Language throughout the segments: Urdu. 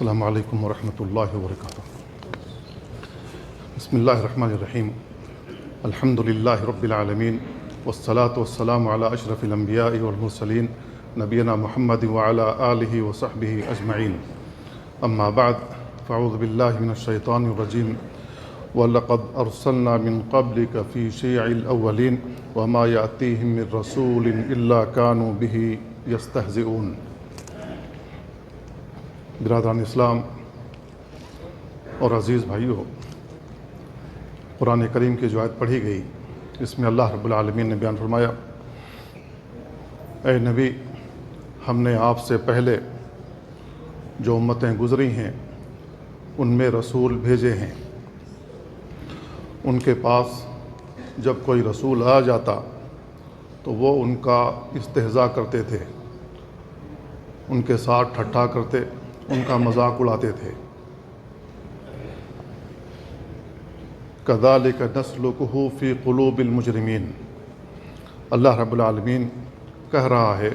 السلام علیکم ورحمۃ اللہ وبرکاتہ۔ بسم اللہ الرحمن الرحیم۔ الحمد للہ رب العالمین والصلاة والسلام علی اشرف الانبیاء والمرسلین نبینا محمد وعلی آلہ وصحبہ اجمعین، اما بعد فاعوذ باللہ من الشیطان الرجیم۔ وَلَقَدْ أَرْسَلْنَا مِن قَبْلِكَ فِي شِيَعِ الْأَوَّلِينَ وَمَا يَأْتِيهِم مِّن رَّسُولٍ إِلَّا كَانُوا بِهِ يَسْتَهْزِئُونَ۔ برادران اسلام اور عزیز بھائیو، قرآن کریم کی جو آیت پڑھی گئی اس میں اللہ رب العالمین نے بیان فرمایا، اے نبی، ہم نے آپ سے پہلے جو امتیں گزری ہیں ان میں رسول بھیجے ہیں، ان کے پاس جب کوئی رسول آ جاتا تو وہ ان کا استہزاء کرتے تھے، ان کے ساتھ ٹھٹھا کرتے، ان کا مذاق اڑاتے تھے۔ كَذَلِكَ نَسْلُكُهُ فِي قُلُوبِ الْمُجْرِمِينَ۔ اللہ رب العالمین کہہ رہا ہے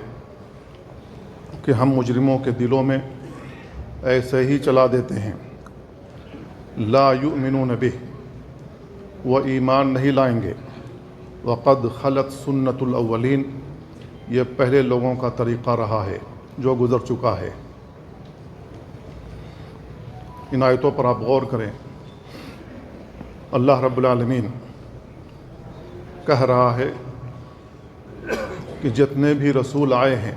کہ ہم مجرموں کے دلوں میں ایسے ہی چلا دیتے ہیں، لا یؤمنون بہ، وہ ایمان نہیں لائیں گے، وقد خلت سنت الاولین، یہ پہلے لوگوں کا طریقہ رہا ہے جو گزر چکا ہے۔ ان آیتوں پر آپ غور کریں، اللہ رب العالمین کہہ رہا ہے کہ جتنے بھی رسول آئے ہیں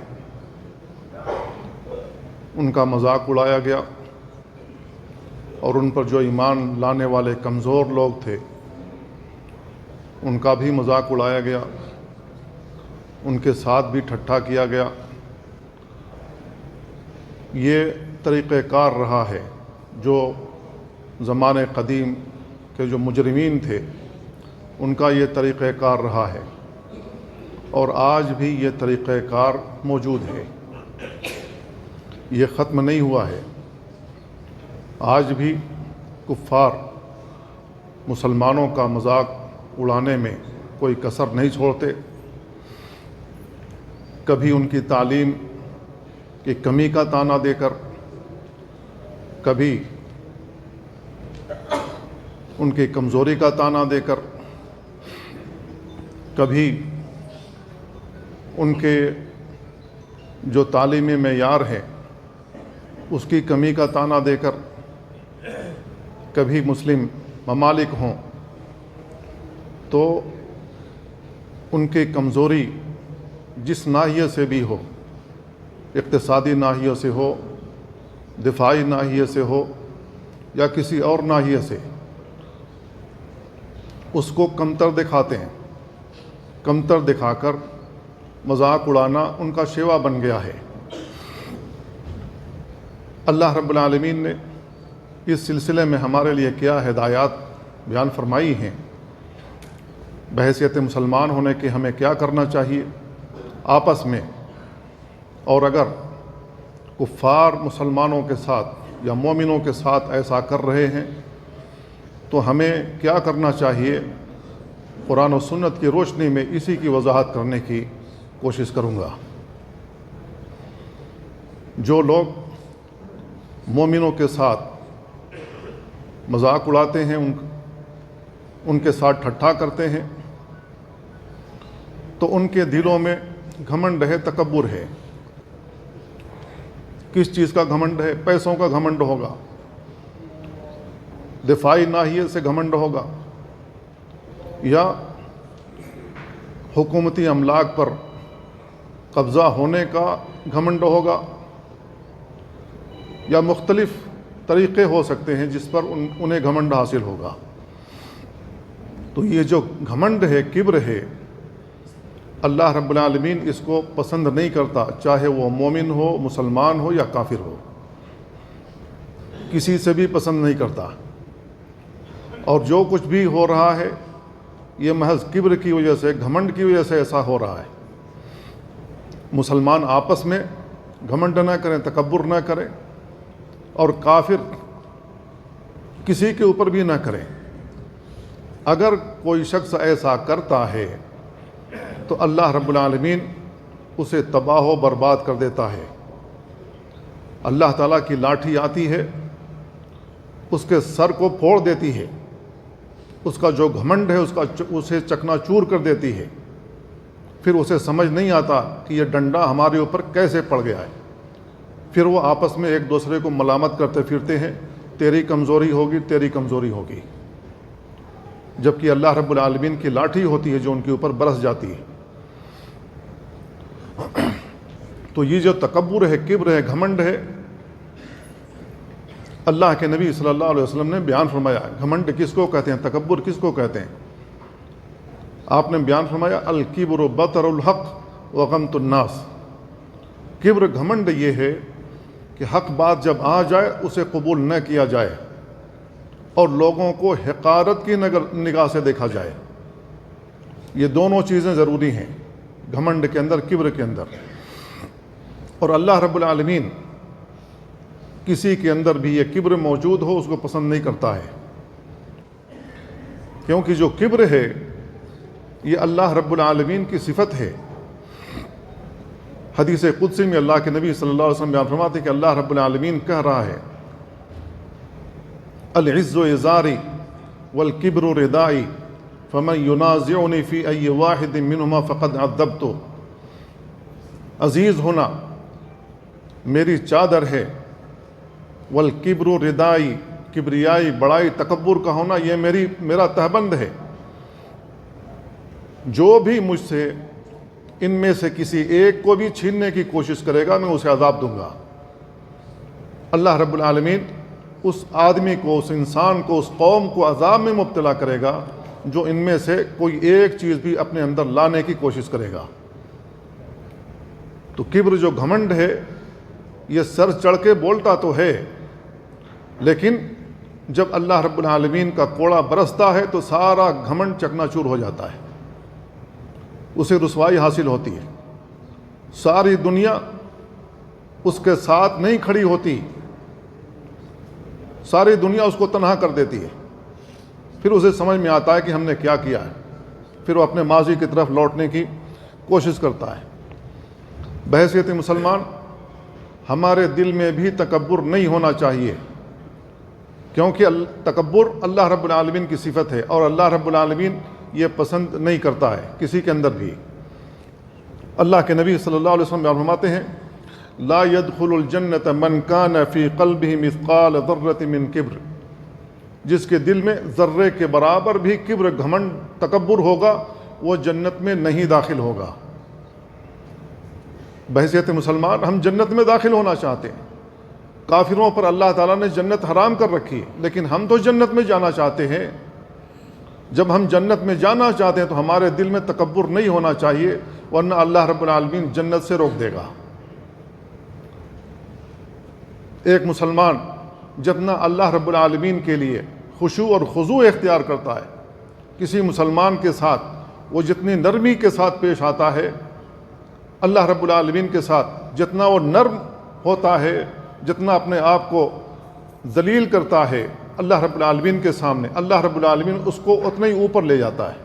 ان کا مذاق اڑایا گیا، اور ان پر جو ایمان لانے والے کمزور لوگ تھے ان کا بھی مذاق اڑایا گیا، ان کے ساتھ بھی ٹھٹھا کیا گیا۔ یہ طریقہ کار رہا ہے جو زمانے قدیم کے جو مجرمین تھے ان کا یہ طریقہ کار رہا ہے، اور آج بھی یہ طریقہ کار موجود ہے، یہ ختم نہیں ہوا ہے۔ آج بھی کفار مسلمانوں کا مذاق اڑانے میں کوئی کسر نہیں چھوڑتے، کبھی ان کی تعلیم کی کمی کا طعنہ دے کر، کبھی ان کی کمزوری کا طعنہ دے کر، کبھی ان کے جو تعلیمی معیار ہے اس کی کمی کا طعنہ دے کر، کبھی مسلم ممالک ہوں تو ان کی کمزوری جس ناحیے سے بھی ہو، اقتصادی ناحیے سے ہو، دفاعی ناحیے سے ہو یا کسی اور ناحیے سے، اس کو کمتر دکھاتے ہیں۔ کمتر دکھا کر مذاق اڑانا ان کا شیوا بن گیا ہے۔ اللہ رب العالمین نے اس سلسلے میں ہمارے لیے کیا ہدایات بیان فرمائی ہیں، بحیثیت مسلمان ہونے کے ہمیں کیا کرنا چاہیے آپس میں، اور اگر کفار مسلمانوں کے ساتھ یا مومنوں کے ساتھ ایسا کر رہے ہیں تو ہمیں کیا کرنا چاہیے، قرآن و سنت کی روشنی میں اسی کی وضاحت کرنے کی کوشش کروں گا۔ جو لوگ مومنوں کے ساتھ مذاق اڑاتے ہیں، ان کے ساتھ ٹھٹھا کرتے ہیں، تو ان کے دلوں میں گھمنڈ ہے، تکبر ہے۔ کس چیز کا گھمنڈ ہے؟ پیسوں کا گھمنڈ ہوگا، دفاعی ناحیے سے گھمنڈ ہوگا، یا حکومتی املاک پر قبضہ ہونے کا گھمنڈ ہوگا، یا مختلف طریقے ہو سکتے ہیں جس پر انہیں گھمنڈ حاصل ہوگا۔ تو یہ جو گھمنڈ ہے، کبر ہے، اللہ رب العالمین اس کو پسند نہیں کرتا، چاہے وہ مومن ہو، مسلمان ہو یا کافر ہو، کسی سے بھی پسند نہیں کرتا۔ اور جو کچھ بھی ہو رہا ہے یہ محض کبر کی وجہ سے، گھمنڈ کی وجہ سے ایسا ہو رہا ہے۔ مسلمان آپس میں گھمنڈ نہ کریں، تکبر نہ کریں، اور کافر کسی کے اوپر بھی نہ کریں۔ اگر کوئی شخص ایسا کرتا ہے تو اللہ رب العالمین اسے تباہ و برباد کر دیتا ہے۔ اللہ تعالیٰ کی لاٹھی آتی ہے، اس کے سر کو پھوڑ دیتی ہے، اس کا جو گھمنڈ ہے اسے چکنا چور کر دیتی ہے، پھر اسے سمجھ نہیں آتا کہ یہ ڈنڈا ہمارے اوپر کیسے پڑ گیا ہے، پھر وہ آپس میں ایک دوسرے کو ملامت کرتے پھرتے ہیں، تیری کمزوری ہوگی، تیری کمزوری ہوگی، جبکہ اللہ رب العالمین کی لاٹھی ہوتی ہے جو ان کے اوپر برس جاتی ہے۔ تو یہ جو تکبر ہے، کبر ہے، گھمنڈ ہے، اللہ کے نبی صلی اللہ علیہ وسلم نے بیان فرمایا گھمنڈ کس کو کہتے ہیں، تکبر کس کو کہتے ہیں۔ آپ نے بیان فرمایا الکبر بطر الحق وغمط الناس، کبر گھمنڈ یہ ہے کہ حق بات جب آ جائے اسے قبول نہ کیا جائے اور لوگوں کو حقارت کی نگاہ سے دیکھا جائے۔ یہ دونوں چیزیں ضروری ہیں گھمنڈ کے اندر، کبر کے اندر۔ اور اللہ رب العالمین کسی کے اندر بھی یہ کبر موجود ہو اس کو پسند نہیں کرتا ہے، کیونکہ جو کبر ہے یہ اللہ رب العالمین کی صفت ہے۔ حدیث قدسی میں اللہ کے نبی صلی اللہ علیہ وسلم بیان فرماتے ہیں کہ اللہ رب العالمین کہہ رہا ہے العز ازاری والکبر ردائی فمن ینازعنی فی ای واحد منہما فقد عذبتہ، عزیز ہونا میری چادر ہے، والکبر ردائی، کبریائی، بڑائی، تکبر کا ہونا یہ میرا تہبند ہے، جو بھی مجھ سے ان میں سے کسی ایک کو بھی چھیننے کی کوشش کرے گا میں اسے عذاب دوں گا۔ اللہ رب العالمین اس آدمی کو، اس انسان کو، اس قوم کو عذاب میں مبتلا کرے گا جو ان میں سے کوئی ایک چیز بھی اپنے اندر لانے کی کوشش کرے گا۔ تو کبر جو گھمنڈ ہے یہ سر چڑھ کے بولتا تو ہے، لیکن جب اللہ رب العالمین کا کوڑا برستا ہے تو سارا گھمنڈ چکنا چور ہو جاتا ہے، اسے رسوائی حاصل ہوتی ہے، ساری دنیا اس کے ساتھ نہیں کھڑی ہوتی، ساری دنیا اس کو تنہا کر دیتی ہے، پھر اسے سمجھ میں آتا ہے کہ ہم نے کیا کیا ہے، پھر وہ اپنے ماضی کی طرف لوٹنے کی کوشش کرتا ہے۔ بحیثیت مسلمان ہمارے دل میں بھی تکبر نہیں ہونا چاہیے، کیونکہ تکبر اللہ رب العالمین کی صفت ہے اور اللہ رب العالمین یہ پسند نہیں کرتا ہے کسی کے اندر بھی۔ اللہ کے نبی صلی اللہ علیہ وسلم فرماتے ہیں لا يدخل الجنت من کان فی قلبہ مثقال ذرۃ من کبر، جس کے دل میں ذرے کے برابر بھی کبر، گھمنڈ، تکبر ہوگا وہ جنت میں نہیں داخل ہوگا۔ بحیثیت مسلمان ہم جنت میں داخل ہونا چاہتے ہیں، کافروں پر اللہ تعالیٰ نے جنت حرام کر رکھی، لیکن ہم تو جنت میں جانا چاہتے ہیں۔ جب ہم جنت میں جانا چاہتے ہیں تو ہمارے دل میں تکبر نہیں ہونا چاہیے، ورنہ اللہ رب العالمین جنت سے روک دے گا۔ ایک مسلمان جتنا اللہ رب العالمین کے لیے خشوع اور خضوع اختیار کرتا ہے، کسی مسلمان کے ساتھ وہ جتنی نرمی کے ساتھ پیش آتا ہے، اللہ رب العالمین کے ساتھ جتنا وہ نرم ہوتا ہے، جتنا اپنے آپ کو ذلیل کرتا ہے اللہ رب العالمین کے سامنے، اللہ رب العالمین اس کو اتنا ہی اوپر لے جاتا ہے،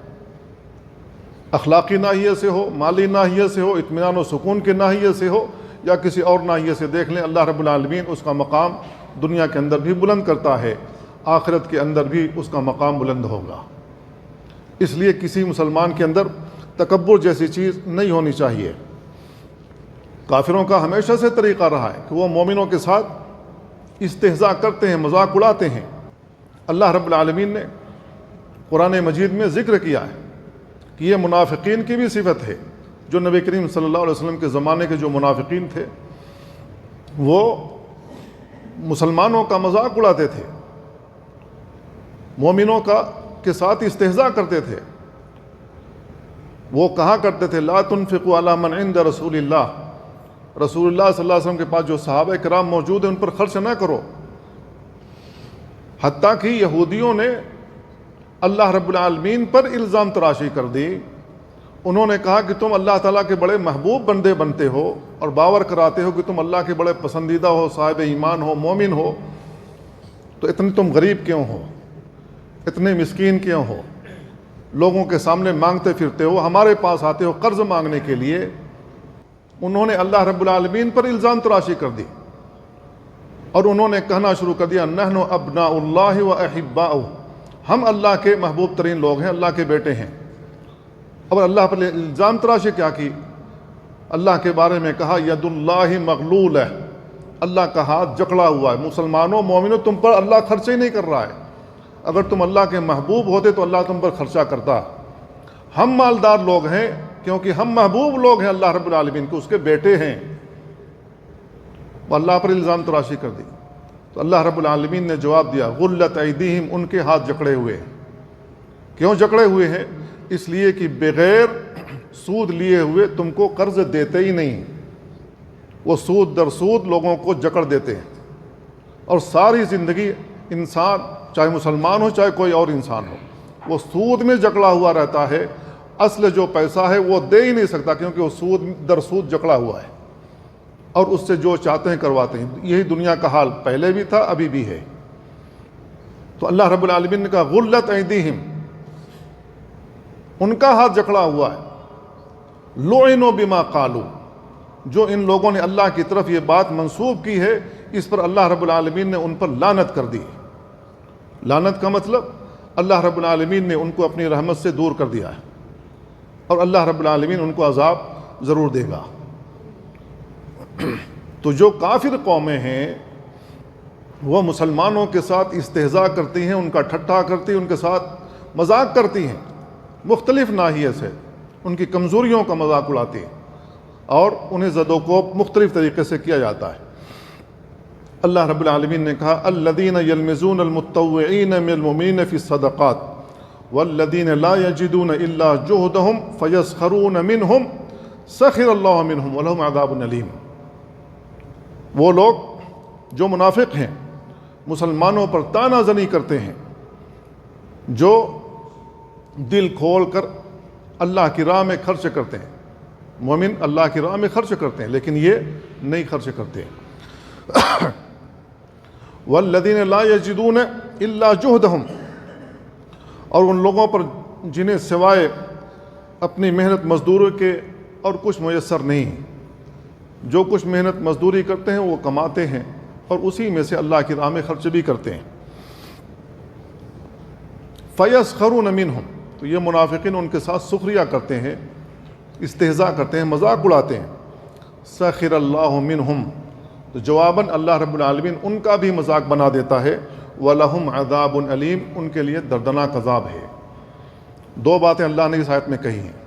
اخلاقی ناحیے سے ہو، مالی ناحیے سے ہو، اطمینان و سکون کے ناحیے سے ہو، یا کسی اور ناحیے سے دیکھ لیں، اللہ رب العالمین اس کا مقام دنیا کے اندر بھی بلند کرتا ہے، آخرت کے اندر بھی اس کا مقام بلند ہوگا۔ اس لیے کسی مسلمان کے اندر تکبر جیسی چیز نہیں ہونی چاہیے۔ کافروں کا ہمیشہ سے طریقہ رہا ہے کہ وہ مومنوں کے ساتھ استہزاء کرتے ہیں، مذاق اڑاتے ہیں۔ اللہ رب العالمین نے قرآن مجید میں ذکر کیا ہے کہ یہ منافقین کی بھی صفت ہے، جو نبی کریم صلی اللہ علیہ وسلم کے زمانے کے جو منافقین تھے وہ مسلمانوں کا مذاق اڑاتے تھے، مومنوں کے ساتھ استہزاء کرتے تھے۔ وہ کہا کرتے تھے لا تنفقوا علی من عند رسول اللہ، رسول اللہ صلی اللہ علیہ وسلم کے پاس جو صحابہ کرام موجود ہیں ان پر خرچ نہ کرو۔ حتیٰ کہ یہودیوں نے اللہ رب العالمین پر الزام تراشی کر دی، انہوں نے کہا کہ تم اللہ تعالیٰ کے بڑے محبوب بندے بنتے ہو اور باور کراتے ہو کہ تم اللہ کے بڑے پسندیدہ ہو، صاحب ایمان ہو، مومن ہو، تو اتنے تم غریب کیوں ہو، اتنے مسکین کیوں ہو، لوگوں کے سامنے مانگتے پھرتے ہو، ہمارے پاس آتے ہو قرض مانگنے کے لیے۔ انہوں نے اللہ رب العالمین پر الزام تراشی کر دی۔ اور انہوں نے کہنا شروع کر دیا نحن ابناء اللہ و احباؤہ، ہم اللہ کے محبوب ترین لوگ ہیں، اللہ کے بیٹے ہیں۔ اب اللہ پر الزام تراشی کیا کی؟ اللہ کے بارے میں کہا ید اللہ مغلول ہے، اللہ کا ہاتھ جکڑا ہوا ہے۔ مسلمانوں، مومنوں، تم پر اللہ خرچہ ہی نہیں کر رہا ہے۔ اگر تم اللہ کے محبوب ہوتے تو اللہ تم پر خرچہ کرتا۔ ہم مالدار لوگ ہیں کیونکہ ہم محبوب لوگ ہیں اللہ رب العالمین کے، اس کے بیٹے ہیں۔ وہ اللہ پر الزام تراشی کر دی تو اللہ رب العالمین نے جواب دیا غلت ایدیہم، ان کے ہاتھ جکڑے ہوئے ہیں۔ کیوں جکڑے ہوئے ہیں؟ اس لیے کہ بغیر سود لیے ہوئے تم کو قرض دیتے ہی نہیں، وہ سود در سود لوگوں کو جکڑ دیتے ہیں۔ اور ساری زندگی انسان، چاہے مسلمان ہو چاہے کوئی اور انسان ہو، وہ سود میں جکڑا ہوا رہتا ہے۔ اصل جو پیسہ ہے وہ دے ہی نہیں سکتا کیونکہ وہ سود در سود جکڑا ہوا ہے، اور اس سے جو چاہتے ہیں کرواتے ہیں۔ یہی دنیا کا حال پہلے بھی تھا، ابھی بھی ہے۔ تو اللہ رب العالمین نے کہا غلت ایدیہم، ان کا ہاتھ جکڑا ہوا ہے۔ لعنوا بما قالوا، جو ان لوگوں نے اللہ کی طرف یہ بات منسوب کی ہے، اس پر اللہ رب العالمین نے ان پر لعنت کر دی۔ لعنت کا مطلب اللہ رب العالمین نے ان کو اپنی رحمت سے دور کر دیا ہے، اور اللہ رب العالمین ان کو عذاب ضرور دے گا۔ تو جو کافر قومیں ہیں وہ مسلمانوں کے ساتھ استہزاء کرتی ہیں، ان کا ٹھٹھا کرتی ہیں، ان کے ساتھ مذاق کرتی ہیں، مختلف ناحیے سے ان کی کمزوریوں کا مذاق اڑاتی ہیں، اور انہیں زد و کوب مختلف طریقے سے کیا جاتا ہے۔ اللہ رب العالمین نے کہا الذین یلمزون المتطوعین من المؤمنین فی الصدقات والذین لا یجدون الا جہدہم فیسخرون منہم سخر اللہ منہم ولہم عذاب علیم۔ وہ لوگ جو منافق ہیں، مسلمانوں پر طعنہ زنی کرتے ہیں، جو دل کھول کر اللہ کی راہ میں خرچ کرتے ہیں۔ مومن اللہ کی راہ میں خرچ کرتے ہیں، لیکن یہ نہیں خرچ کرتے ہیں۔ والذین لا یجدون الا جہدہم، اور ان لوگوں پر جنہیں سوائے اپنی محنت مزدوری کے اور کچھ میسر نہیں، جو کچھ محنت مزدوری کرتے ہیں وہ کماتے ہیں اور اسی میں سے اللہ کی راہ میں خرچ بھی کرتے ہیں۔ فیسخرون منہم، تو یہ منافقین ان کے ساتھ سخریہ کرتے ہیں، استہزاء کرتے ہیں، مذاق اڑاتے ہیں۔ سخر اللہ منہم، تو جواباً اللہ رب العالمین ان کا بھی مذاق بنا دیتا ہے۔ وَلَهُمْ عَذَابٌ علیم، ان کے لیے دردناک عذاب ہے۔ دو باتیں اللہ نے اس آیت میں کہی ہیں۔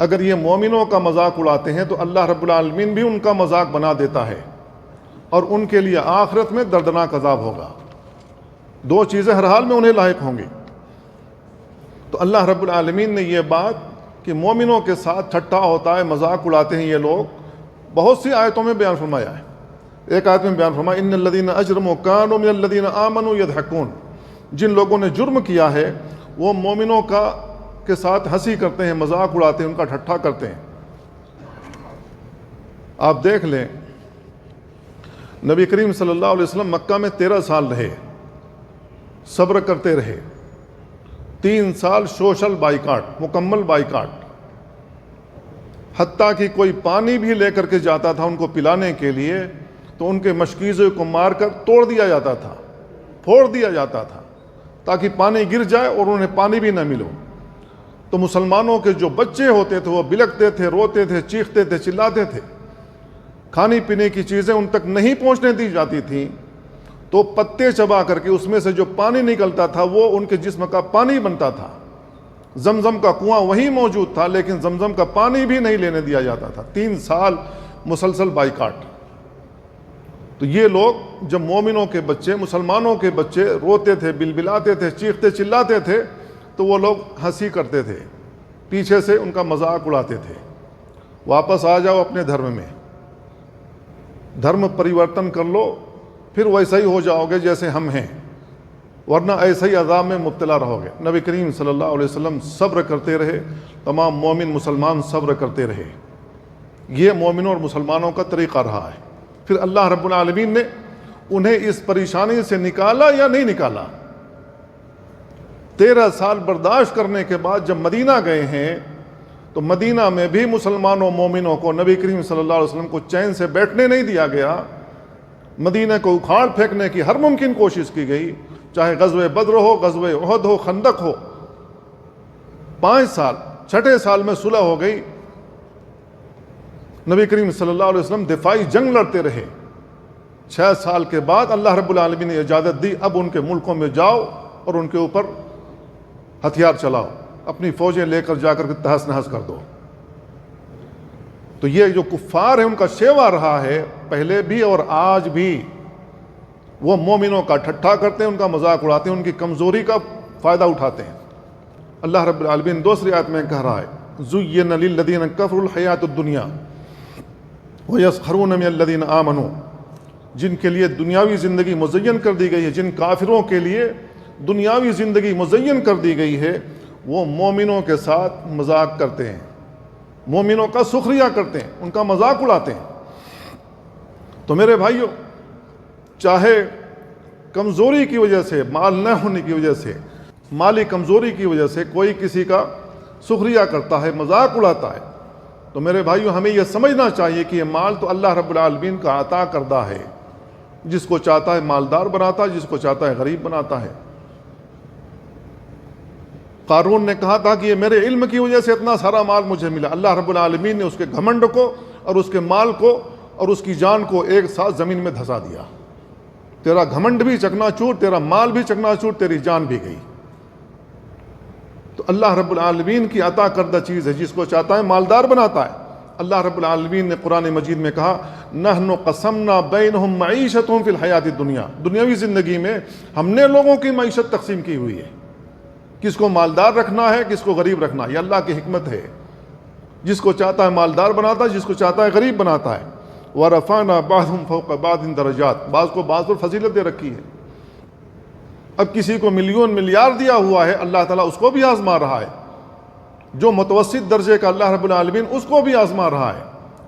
اگر یہ مومنوں کا مذاق اڑاتے ہیں تو اللہ رب العالمین بھی ان کا مذاق بنا دیتا ہے، اور ان کے لیے آخرت میں دردناک عذاب ہوگا۔ دو چیزیں ہر حال میں انہیں لاحق ہوں گی۔ تو اللہ رب العالمین نے یہ بات کہ مومنوں کے ساتھ ٹھٹھا ہوتا ہے، مذاق اڑاتے ہیں یہ لوگ، بہت سی آیتوں میں بیان فرمایا ہے۔ ایک آیت میں بیان فرمایا ان الذین اجرموا کانوا من الذین آمنوا یضحکون، جن لوگوں نے جرم کیا ہے وہ مومنوں کے ساتھ ہنسی کرتے ہیں، مذاق اڑاتے ہیں، ان کا ٹھٹھا کرتے ہیں۔ آپ دیکھ لیں، نبی کریم صلی اللہ علیہ وسلم مکہ میں 13 سال رہے، صبر کرتے رہے۔ 3 سال سوشل بائیکاٹ، مکمل بائیکاٹ، حتیٰ کہ کوئی پانی بھی لے کر کے جاتا تھا ان کو پلانے کے لیے تو ان کے مشکیزے کو مار کر توڑ دیا جاتا تھا، پھوڑ دیا جاتا تھا، تاکہ پانی گر جائے اور انہیں پانی بھی نہ ملو۔ تو مسلمانوں کے جو بچے ہوتے تھے وہ بلکتے تھے، روتے تھے، چیختے تھے، چلاتے تھے۔ کھانے پینے کی چیزیں ان تک نہیں پہنچنے دی جاتی تھیں تو پتے چبا کر کے اس میں سے جو پانی نکلتا تھا وہ ان کے جسم کا پانی بنتا تھا۔ زمزم کا کنواں وہیں موجود تھا لیکن زمزم کا پانی بھی نہیں لینے دیا جاتا تھا۔ 3 سال مسلسل بائیکاٹ۔ تو یہ لوگ جب مومنوں کے بچے، مسلمانوں کے بچے روتے تھے، بلبلاتے تھے، چیختے چلاتے تھے تو وہ لوگ ہنسی کرتے تھے، پیچھے سے ان کا مذاق اڑاتے تھے۔ واپس آ جاؤ اپنے دھرم میں، دھرم پریورتن کر لو، پھر ویسا ہی ہو جاؤ گے جیسے ہم ہیں، ورنہ ایسے ہی عذاب میں مبتلا رہو گے۔ نبی کریم صلی اللہ علیہ وسلم صبر کرتے رہے، تمام مومن مسلمان صبر کرتے رہے۔ یہ مومنوں اور مسلمانوں کا طریقہ رہا ہے۔ پھر اللہ رب العالمین نے انہیں اس پریشانی سے نکالا یا نہیں نکالا؟ 13 سال برداشت کرنے کے بعد جب مدینہ گئے ہیں تو مدینہ میں بھی مسلمانوں مومنوں کو، نبی کریم صلی اللہ علیہ وسلم کو چین سے بیٹھنے نہیں دیا گیا، مدینہ کو اکھاڑ پھینکنے کی ہر ممکن کوشش کی گئی، چاہے غزوہ بدر ہو، غزوہ احد ہو، خندق ہو۔ 5 سال، 6 سال میں صلح ہو گئی۔ نبی کریم صلی اللہ علیہ وسلم دفاعی جنگ لڑتے رہے۔ 6 سال کے بعد اللہ رب العالمین نے اجازت دی، اب ان کے ملکوں میں جاؤ اور ان کے اوپر ہتھیار چلاؤ، اپنی فوجیں لے کر جا کر کے تہس نہس کر دو۔ تو یہ جو کفار ہیں ان کا شیوا رہا ہے پہلے بھی اور آج بھی، وہ مومنوں کا ٹھٹھا کرتے ہیں، ان کا مذاق اڑاتے ہیں، ان کی کمزوری کا فائدہ اٹھاتے ہیں۔ اللہ رب العالمین دوسری آیت میں کہہ رہا ہے زُيِّنَ لِلَّذِينَ كَفَرُوا الْحَيَاةُ الدُّنْيَا وَيَسْخَرُونَ مِنَ الَّذِينَ آمَنُوا، جن کے لیے دنیاوی زندگی مزین کر دی گئی ہے، جن کافروں کے لیے دنیاوی زندگی مزین کر دی گئی ہے، وہ مومنوں کے ساتھ مذاق کرتے ہیں، مومنوں کا سخریہ کرتے ہیں، ان کا مذاق اڑاتے ہیں۔ تو میرے بھائیوں، چاہے کمزوری کی وجہ سے، مال نہ ہونے کی وجہ سے، مالی کمزوری کی وجہ سے کوئی کسی کا سخریہ کرتا ہے، مذاق اڑاتا ہے، تو میرے بھائیوں ہمیں یہ سمجھنا چاہیے کہ یہ مال تو اللہ رب العالمین کا عطا کردہ ہے، جس کو چاہتا ہے مالدار بناتا ہے، جس کو چاہتا ہے غریب بناتا ہے۔ قارون نے کہا تھا کہ یہ میرے علم کی وجہ سے اتنا سارا مال مجھے ملا، اللہ رب العالمین نے اس کے گھمنڈ کو اور اس کے مال کو اور اس کی جان کو ایک ساتھ زمین میں دھسا دیا۔ تیرا گھمنڈ بھی چکنا چور، تیرا مال بھی چکنا چور، تیری جان بھی گئی۔ تو اللہ رب العالمین کی عطا کردہ چیز ہے، جس کو چاہتا ہے مالدار بناتا ہے۔ اللہ رب العالمین نے قرآن مجید میں کہا نحن قسمنا بینہم معیشتہم فی الحیات الدنیا، دنیاوی زندگی میں ہم نے لوگوں کی معیشت تقسیم کی ہوئی ہے، کس کو مالدار رکھنا ہے، کس کو غریب رکھنا ہے، یہ اللہ کی حکمت ہے۔ جس کو چاہتا ہے مالدار بناتا ہے، جس کو چاہتا ہے غریب بناتا ہے۔ وَرَفَعْنَا بَعْضَهُمْ فَوْقَ بَعْضٍ دَرَجَاتٍ، بعض کو بعض پر فضیلت دے رکھی ہے۔ اب کسی کو ملین ملیارڈ دیا ہوا ہے، اللہ تعالیٰ اس کو بھی آزما رہا ہے۔ جو متوسط درجے کا اللہ رب العالمین اس کو بھی آزما رہا ہے،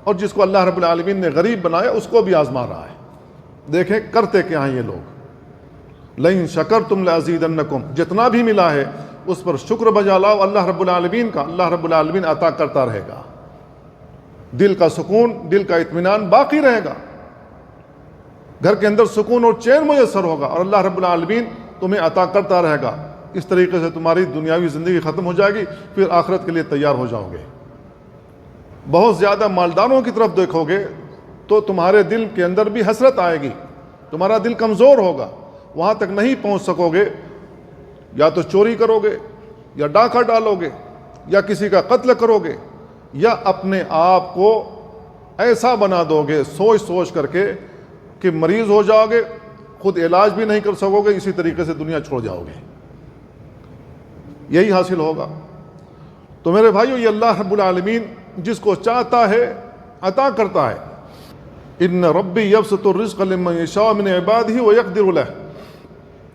اور جس کو اللہ رب العالمین نے غریب بنایا اس کو بھی آزما رہا ہے۔ دیکھیں کرتے کیا ہیں یہ لوگ۔ لَئِن شَكَرْتُمْ لَأَزِيدَنَّكُمْ، جتنا بھی ملا ہے اس پر شکر بجا لاؤ اللہ رب العالمین کا، اللہ رب العالمین عطا کرتا رہے گا۔ دل کا سکون، دل کا اطمینان باقی رہے گا، گھر کے اندر سکون اور چین میسر ہوگا، اور اللہ رب العالمین تمہیں عطا کرتا رہے گا۔ اس طریقے سے تمہاری دنیاوی زندگی ختم ہو جائے گی، پھر آخرت کے لیے تیار ہو جاؤ گے۔ بہت زیادہ مالداروں کی طرف دیکھو گے تو تمہارے دل کے اندر بھی حسرت آئے گی، تمہارا دل کمزور ہوگا، وہاں تک نہیں پہنچ سکو گے، یا تو چوری کرو گے، یا ڈاکہ ڈالو گے، یا کسی کا قتل کرو گے، یا اپنے آپ کو ایسا بنا دو گے سوچ سوچ کر کے کہ مریض ہو جاؤ گے، خود علاج بھی نہیں کر سکو گے، اسی طریقے سے دنیا چھوڑ جاؤ گے۔ یہی حاصل ہوگا۔ تو میرے بھائیو، یہ اللہ رب العالمین جس کو چاہتا ہے عطا کرتا ہے۔ ان ربی یبسط الرزق لمن یشاء من عبادہ ویقدر لہ،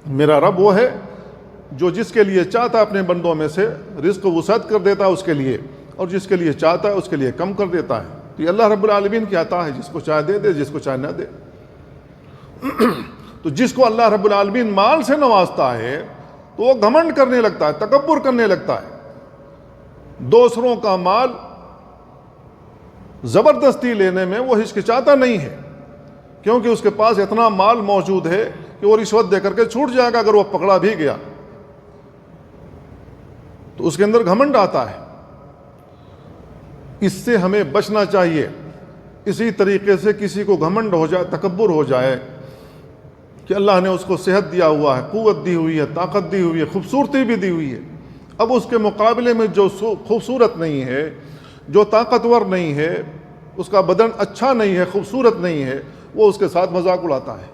میرا رب وہ ہے جو جس کے لیے چاہتا ہے اپنے بندوں میں سے رزق وسعت کر دیتا ہے اس کے لیے، اور جس کے لیے چاہتا ہے اس کے لیے کم کر دیتا ہے۔ تو یہ اللہ رب العالمین کی عطا ہے، جس کو چاہے دے دے، جس کو چاہے نہ دے۔ تو جس کو اللہ رب العالمین مال سے نوازتا ہے تو وہ گھمنڈ کرنے لگتا ہے، تکبر کرنے لگتا ہے، دوسروں کا مال زبردستی لینے میں وہ ہچکچاتا نہیں ہے، کیونکہ اس کے پاس اتنا مال موجود ہے کہ وہ رشوت دے کر کے چھوٹ جائے گا اگر وہ پکڑا بھی گیا، تو اس کے اندر گھمنڈ آتا ہے۔ اس سے ہمیں بچنا چاہیے۔ اسی طریقے سے کسی کو گھمنڈ ہو جائے، تکبر ہو جائے کہ اللہ نے اس کو صحت دیا ہوا ہے، قوت دی ہوئی ہے، طاقت دی ہوئی ہے، خوبصورتی بھی دی ہوئی ہے، اب اس کے مقابلے میں جو خوبصورت نہیں ہے، جو طاقتور نہیں ہے، اس کا بدن اچھا نہیں ہے، خوبصورت نہیں ہے، وہ اس کے ساتھ مذاق اڑاتا ہے۔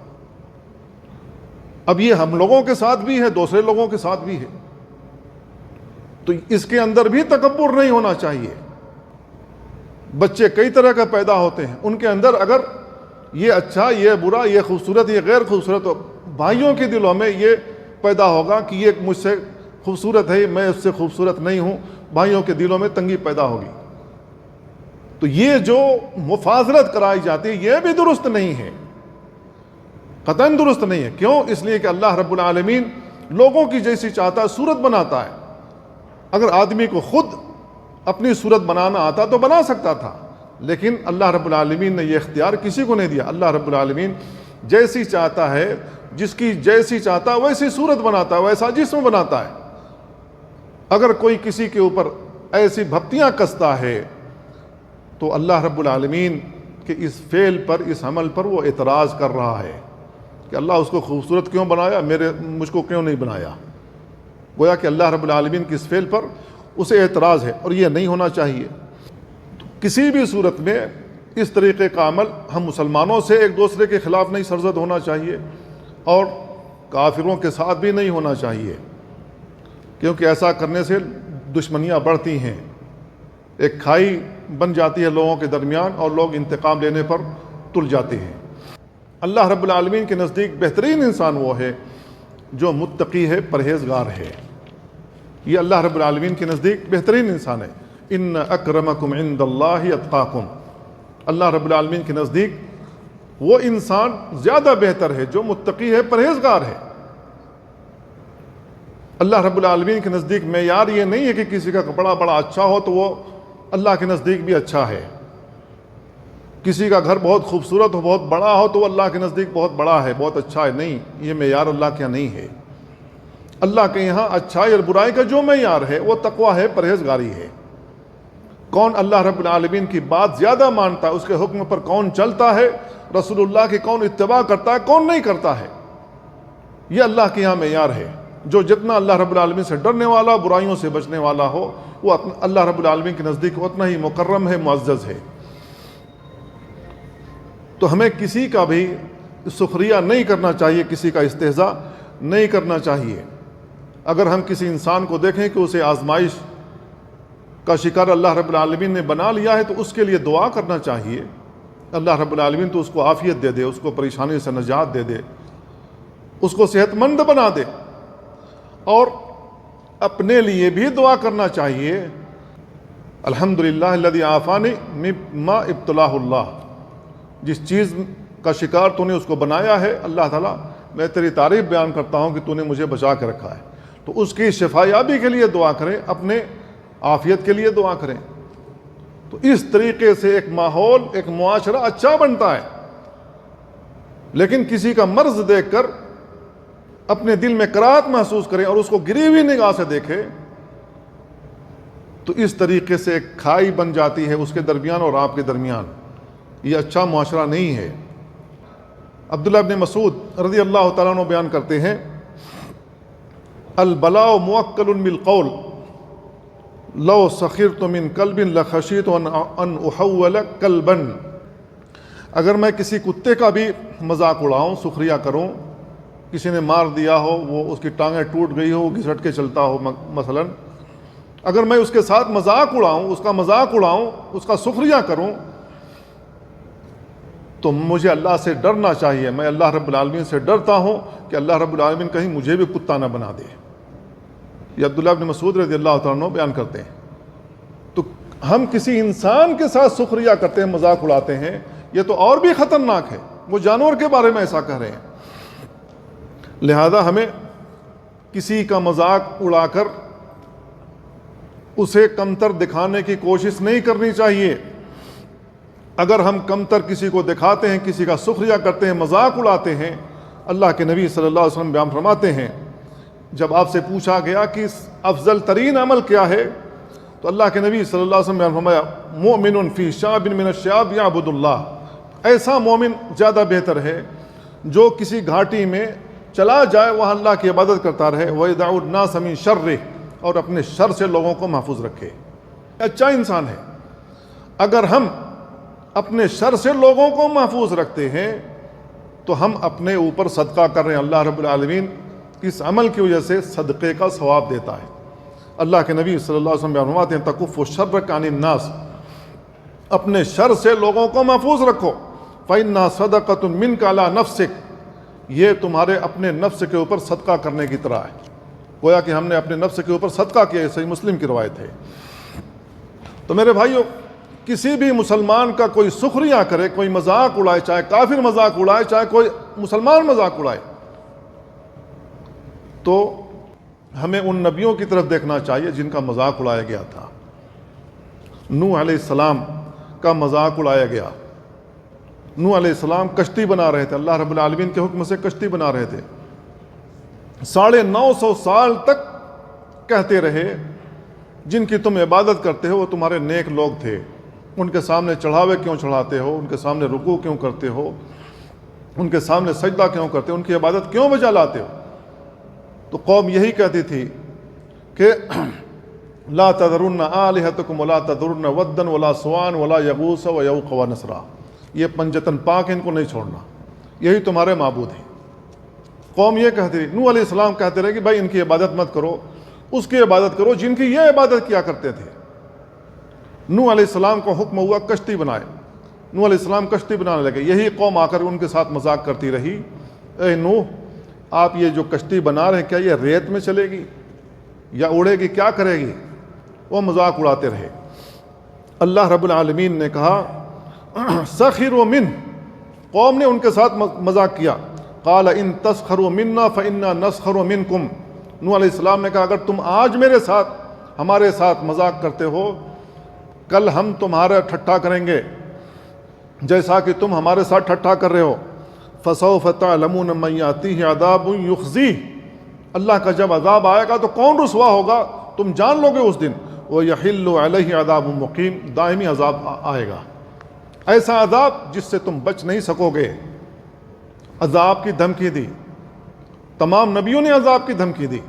اب یہ ہم لوگوں کے ساتھ بھی ہے، دوسرے لوگوں کے ساتھ بھی ہے، تو اس کے اندر بھی تکبر نہیں ہونا چاہیے۔ بچے کئی طرح کا پیدا ہوتے ہیں، ان کے اندر اگر یہ اچھا، یہ برا، یہ خوبصورت، یہ غیر خوبصورت، بھائیوں کے دلوں میں یہ پیدا ہوگا کہ یہ مجھ سے خوبصورت ہے، میں اس سے خوبصورت نہیں ہوں، بھائیوں کے دلوں میں تنگی پیدا ہوگی۔ تو یہ جو مفاضلت کرائی جاتی ہے یہ بھی درست نہیں ہے، قطعاً درست نہیں ہے۔ کیوں؟ اس لیے کہ اللہ رب العالمین لوگوں کی جیسی چاہتا ہے صورت بناتا ہے۔ اگر آدمی کو خود اپنی صورت بنانا آتا تو بنا سکتا تھا، لیکن اللہ رب العالمین نے یہ اختیار کسی کو نہیں دیا۔ اللہ رب العالمین جیسی چاہتا ہے، جس کی جیسی چاہتا ہے ویسی صورت بناتا ہے، ویسا جسم بناتا ہے۔ اگر کوئی کسی کے اوپر ایسی بھپتیاں کستا ہے تو اللہ رب العالمین کے اس فعل پر، اس عمل پر وہ اعتراض کر رہا ہے کہ اللہ اس کو خوبصورت کیوں بنایا، مجھ کو کیوں نہیں بنایا۔ گویا کہ اللہ رب العالمین کی اس فعل پر اسے اعتراض ہے، اور یہ نہیں ہونا چاہیے۔ کسی بھی صورت میں اس طریقے کا عمل ہم مسلمانوں سے ایک دوسرے کے خلاف نہیں سرزد ہونا چاہیے، اور کافروں کے ساتھ بھی نہیں ہونا چاہیے، کیونکہ ایسا کرنے سے دشمنیاں بڑھتی ہیں، ایک کھائی بن جاتی ہے لوگوں کے درمیان، اور لوگ انتقام لینے پر تل جاتے ہیں۔ اللہ رب العالمین کے نزدیک بہترین انسان وہ ہے جو متقی ہے، پرہیزگار ہے۔ یہ اللہ رب العالمین کے نزدیک بہترین انسان ہے۔ ان اکرمکم عند اللہ اتقاکم، اللہ رب العالمین کے نزدیک وہ انسان زیادہ بہتر ہے جو متقی ہے، پرہیزگار ہے۔ اللہ رب العالمین کے نزدیک معیار یہ نہیں ہے کہ کسی کا کپڑا بڑا اچھا ہو تو وہ اللہ کے نزدیک بھی اچھا ہے، کسی کا گھر بہت خوبصورت ہو، بہت بڑا ہو تو وہ اللہ کے نزدیک بہت بڑا ہے، بہت اچھا ہے۔ نہیں، یہ معیار اللہ کے یہاں نہیں ہے۔ اللہ کے یہاں اچھائی اور برائی کا جو معیار ہے وہ تقویٰ ہے، پرہیزگاری ہے۔ کون اللہ رب العالمین کی بات زیادہ مانتا ہے، اس کے حکم پر کون چلتا ہے، رسول اللہ کی کون اتباع کرتا ہے، کون نہیں کرتا ہے، یہ اللہ کے یہاں معیار ہے۔ جو جتنا اللہ رب العالمین سے ڈرنے والا، برائیوں سے بچنے والا ہو، وہ اللہ رب العالمین کے نزدیک اتنا ہی مکرم ہے، معزز ہے۔ تو ہمیں کسی کا بھی سخریہ نہیں کرنا چاہیے، کسی کا استہزاء نہیں کرنا چاہیے۔ اگر ہم کسی انسان کو دیکھیں کہ اسے آزمائش کا شکار اللہ رب العالمین نے بنا لیا ہے تو اس کے لیے دعا کرنا چاہیے، اللہ رب العالمین تو اس کو عافیت دے دے، اس کو پریشانی سے نجات دے دے، اس کو صحت مند بنا دے۔ اور اپنے لیے بھی دعا کرنا چاہیے، الحمدللہ الذی عافانی مما ابتلاہ اللہ، جس چیز کا شکار تو نے اس کو بنایا ہے، اللہ تعالیٰ میں تیری تعریف بیان کرتا ہوں کہ تو نے مجھے بچا کے رکھا ہے۔ تو اس کی شفا یابی کے لیے دعا کریں، اپنے عافیت کے لیے دعا کریں۔ تو اس طریقے سے ایک ماحول، ایک معاشرہ اچھا بنتا ہے۔ لیکن کسی کا مرض دیکھ کر اپنے دل میں کراہت محسوس کریں اور اس کو گری ہوئی نگاہ سے دیکھیں تو اس طریقے سے ایک کھائی بن جاتی ہے اس کے درمیان اور آپ کے درمیان۔ یہ اچھا معاشرہ نہیں ہے۔ عبداللہ ابن مسعود رضی اللہ تعالیٰ عنہ بیان کرتے ہیں، البلاء موکل بالقول لو سخرت من کلب لخشیت ان احول کلبا، اگر میں کسی کتے کا بھی مذاق اڑاؤں، سخریہ کروں، کسی نے مار دیا ہو، وہ اس کی ٹانگیں ٹوٹ گئی ہو، گھسٹ کے چلتا ہو مثلا، اگر میں اس کے ساتھ مذاق اڑاؤں، اس کا مذاق اڑاؤں، اس کا سخریہ کروں، تو مجھے اللہ سے ڈرنا چاہیے۔ میں اللہ رب العالمین سے ڈرتا ہوں کہ اللہ رب العالمین کہیں مجھے بھی کتا نہ بنا دے۔ یہ عبداللہ ابن مسعود رضی اللہ تعالیٰ عنہ بیان کرتے ہیں۔ تو ہم کسی انسان کے ساتھ سخریہ کرتے ہیں، مذاق اڑاتے ہیں، یہ تو اور بھی خطرناک ہے۔ وہ جانور کے بارے میں ایسا کہہ رہے ہیں۔ لہذا ہمیں کسی کا مذاق اڑا کر اسے کمتر دکھانے کی کوشش نہیں کرنی چاہیے۔ اگر ہم کمتر کسی کو دکھاتے ہیں، کسی کا سخریہ کرتے ہیں، مذاق اڑاتے ہیں، اللہ کے نبی صلی اللہ علیہ وسلم بیان فرماتے ہیں، جب آپ سے پوچھا گیا کہ افضل ترین عمل کیا ہے تو اللہ کے نبی صلی اللہ علیہ وسلم بیان فرمایا، مؤمن فی شعب من الشعاب یعبد اللہ، ایسا مومن زیادہ بہتر ہے جو کسی گھاٹی میں چلا جائے، وہاں اللہ کی عبادت کرتا رہے، وَيَدْعُ النَّاسَ مِن شَرِّهِ، اور اپنے شر سے لوگوں کو محفوظ رکھے۔ اچھا انسان ہے۔ اگر ہم اپنے شر سے لوگوں کو محفوظ رکھتے ہیں تو ہم اپنے اوپر صدقہ کر رہے ہیں۔ اللہ رب العالمین اس عمل کی وجہ سے صدقے کا ثواب دیتا ہے۔ اللہ کے نبی صلی اللہ علیہ وسلم بیان فرماتے ہیں، تکف الشر عن الناس، اپنے شر سے لوگوں کو محفوظ رکھو، فإنها صدقۃ منک علی نفسک، یہ تمہارے اپنے نفس کے اوپر صدقہ کرنے کی طرح ہے۔ گویا کہ ہم نے اپنے نفس کے اوپر صدقہ کیا، صحیح مسلم کی روایت ہے۔ تو میرے بھائیو، کسی بھی مسلمان کا کوئی سخریہ کرے، کوئی مذاق اڑائے، چاہے کافر مذاق اڑائے، چاہے کوئی مسلمان مذاق اڑائے، تو ہمیں ان نبیوں کی طرف دیکھنا چاہیے جن کا مذاق اڑایا گیا تھا۔ نوح علیہ السلام کا مذاق اڑایا گیا، نوح علیہ السلام کشتی بنا رہے تھے، اللہ رب العالمین کے حکم سے کشتی بنا رہے تھے، 950 سال تک کہتے رہے جن کی تم عبادت کرتے ہو وہ تمہارے نیک لوگ تھے، ان کے سامنے چڑھاوے کیوں چڑھاتے ہو، ان کے سامنے رکوع کیوں کرتے ہو، ان کے سامنے سجدہ کیوں کرتے ہو، ان کی عبادت کیوں بجا لاتے ہو؟ تو قوم یہی کہتی تھی کہ لا تذرن آلہتکم ولا تذرن ودن ولا سوان ولا یغوث ویعوق ونسرا، یہ پنجتن پاک ان کو نہیں چھوڑنا، یہی تمہارے معبود ہیں۔ قوم یہ کہتی رہی، نوح علیہ السلام کہتے رہے کہ بھائی ان کی عبادت مت کرو، اس کی عبادت کرو جن کی یہ عبادت کیا کرتے تھے۔ نوح علیہ السلام کو حکم ہوا کشتی بنائے، نوح علیہ السلام کشتی بنانے لگے، یہی قوم آ کر ان کے ساتھ مذاق کرتی رہی، اے نوح آپ یہ جو کشتی بنا رہے ہیں کیا یہ ریت میں چلے گی یا اڑے گی، کیا کرے گی؟ وہ مذاق اڑاتے رہے۔ اللہ رب العالمین نے کہا سخروا من، قوم نے ان کے ساتھ مذاق کیا، قال ان تسخروا منا فانا نسخر منکم، نوح علیہ السلام نے کہا اگر تم آج میرے ساتھ ہمارے ساتھ مذاق کرتے ہو، کل ہم تمہارا ٹھٹھا کریں گے جیسا کہ تم ہمارے ساتھ ٹھٹھا کر رہے ہو۔ فسوف تعلمون من یاتیہ عذاب یخزیہ، اللہ کا جب عذاب آئے گا تو کون رسوا ہوگا تم جان لو گے اس دن۔ وَيَحِلُّ عَلَيْهِ عَذَابٌ مُقِيمٌ، دائمی عذاب آئے گا، ایسا عذاب جس سے تم بچ نہیں سکو گے۔ عذاب کی دھمکی دی، تمام نبیوں نے عذاب کی دھمکی دی،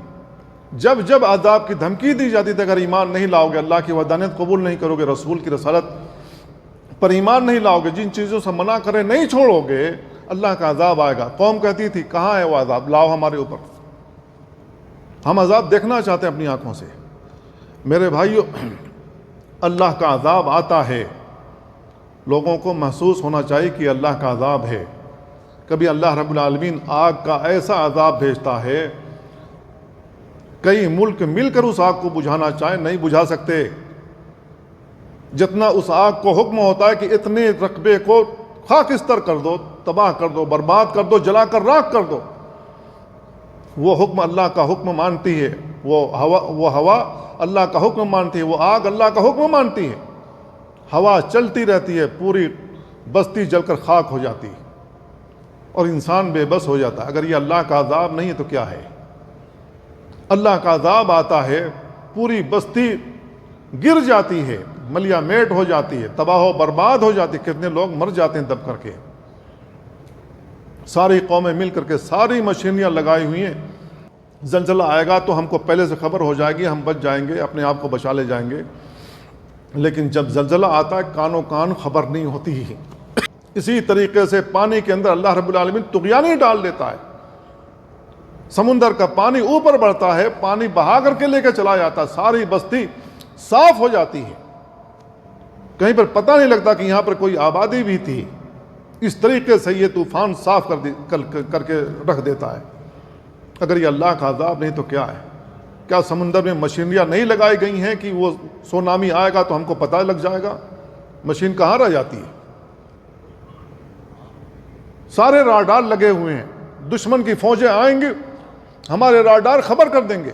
جب جب عذاب کی دھمکی دی جاتی تھی اگر ایمان نہیں لاؤ گے، اللہ کی وحدانیت قبول نہیں کرو گے، رسول کی رسالت پر ایمان نہیں لاؤ گے، جن چیزوں سے منع کرے نہیں چھوڑو گے، اللہ کا عذاب آئے گا۔ قوم کہتی تھی کہاں ہے وہ عذاب، لاؤ ہمارے اوپر، ہم عذاب دیکھنا چاہتے ہیں اپنی آنکھوں سے۔ میرے بھائیو، اللہ کا عذاب آتا ہے، لوگوں کو محسوس ہونا چاہیے کہ اللہ کا عذاب ہے۔ کبھی اللہ رب العالمین آگ کا ایسا عذاب بھیجتا ہے، کئی ملک مل کر اس آگ کو بجھانا چاہیں نہیں بجھا سکتے، جتنا اس آگ کو حکم ہوتا ہے کہ اتنے رقبے کو خاکستر کر دو، تباہ کر دو، برباد کر دو، جلا کر راکھ کر دو، وہ حکم اللہ کا حکم مانتی ہے، وہ ہوا اللہ کا حکم مانتی ہے، وہ آگ اللہ کا حکم مانتی ہے، ہوا چلتی رہتی ہے، پوری بستی جل کر خاک ہو جاتی ہے اور انسان بے بس ہو جاتا ہے۔ اگر یہ اللہ کا عذاب نہیں ہے تو کیا ہے؟ اللہ کا عذاب آتا ہے، پوری بستی گر جاتی ہے، ملیا میٹ ہو جاتی ہے، تباہ و برباد ہو جاتی ہے، کتنے لوگ مر جاتے ہیں دب کر کے، ساری قومیں مل کر کے ساری مشینریاں لگائی ہوئی ہیں، زلزلہ آئے گا تو ہم کو پہلے سے خبر ہو جائے گی، ہم بچ جائیں گے، اپنے آپ کو بچا لے جائیں گے، لیکن جب زلزلہ آتا ہے کانوں کان خبر نہیں ہوتی ہے۔ اسی طریقے سے پانی کے اندر اللہ رب العالمین طغیانی ڈال دیتا ہے، سمندر کا پانی اوپر بڑھتا ہے، پانی بہا کر کے لے کے چلا جاتا ہے، ساری بستی صاف ہو جاتی ہے، کہیں پر پتہ نہیں لگتا کہ یہاں پر کوئی آبادی بھی تھی۔ اس طریقے سے یہ طوفان صاف کر کے رکھ دیتا ہے۔ اگر یہ اللہ کا عذاب نہیں تو کیا ہے؟ کیا سمندر میں مشینریاں نہیں لگائی گئی ہیں کہ وہ سونامی آئے گا تو ہم کو پتہ لگ جائے گا؟ مشین کہاں رہ جاتی ہے؟ سارے راڈار لگے ہوئے ہیں، دشمن کی فوجیں آئیں گی ہمارے راڈار خبر کر دیں گے،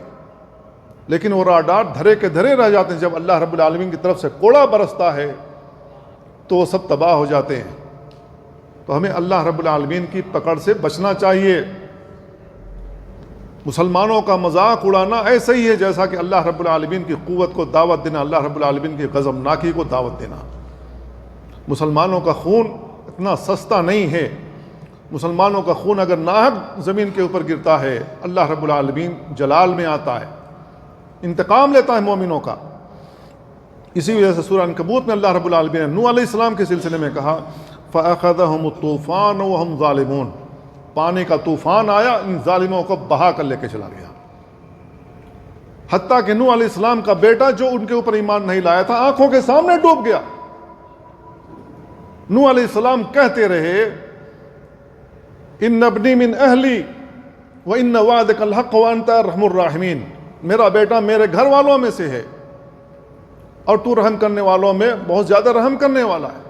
لیکن وہ راڈار دھرے کے دھرے رہ جاتے ہیں، جب اللہ رب العالمین کی طرف سے کوڑا برستا ہے تو وہ سب تباہ ہو جاتے ہیں۔ تو ہمیں اللہ رب العالمین کی پکڑ سے بچنا چاہیے۔ مسلمانوں کا مذاق اڑانا ایسے ہی ہے جیسا کہ اللہ رب العالمین کی قوت کو دعوت دینا، اللہ رب العالمین کی غضبناکی کو دعوت دینا۔ مسلمانوں کا خون اتنا سستا نہیں ہے، مسلمانوں کا خون اگر ناحق زمین کے اوپر گرتا ہے اللہ رب العالمین جلال میں آتا ہے، انتقام لیتا ہے مومنوں کا۔ اسی وجہ سے سورہ عنکبوت میں اللہ رب العالمین نے نوح علیہ السلام کے سلسلے میں کہا فَأَخَذَهُمُ الطُّوفَانُ وَهُمْ ظَالِمُونَ، پانی کا طوفان آیا، ان ظالموں کو بہا کر لے کے چلا گیا، حتیٰ کہ نوح علیہ السلام کا بیٹا جو ان کے اوپر ایمان نہیں لایا تھا آنکھوں کے سامنے ڈوب گیا۔ نوح علیہ السلام کہتے رہے ان ابنی من اہلی وان وعدک الحق وانت ارحم الراحمین، میرا بیٹا میرے گھر والوں میں سے ہے اور تو رحم کرنے والوں میں بہت زیادہ رحم کرنے والا ہے۔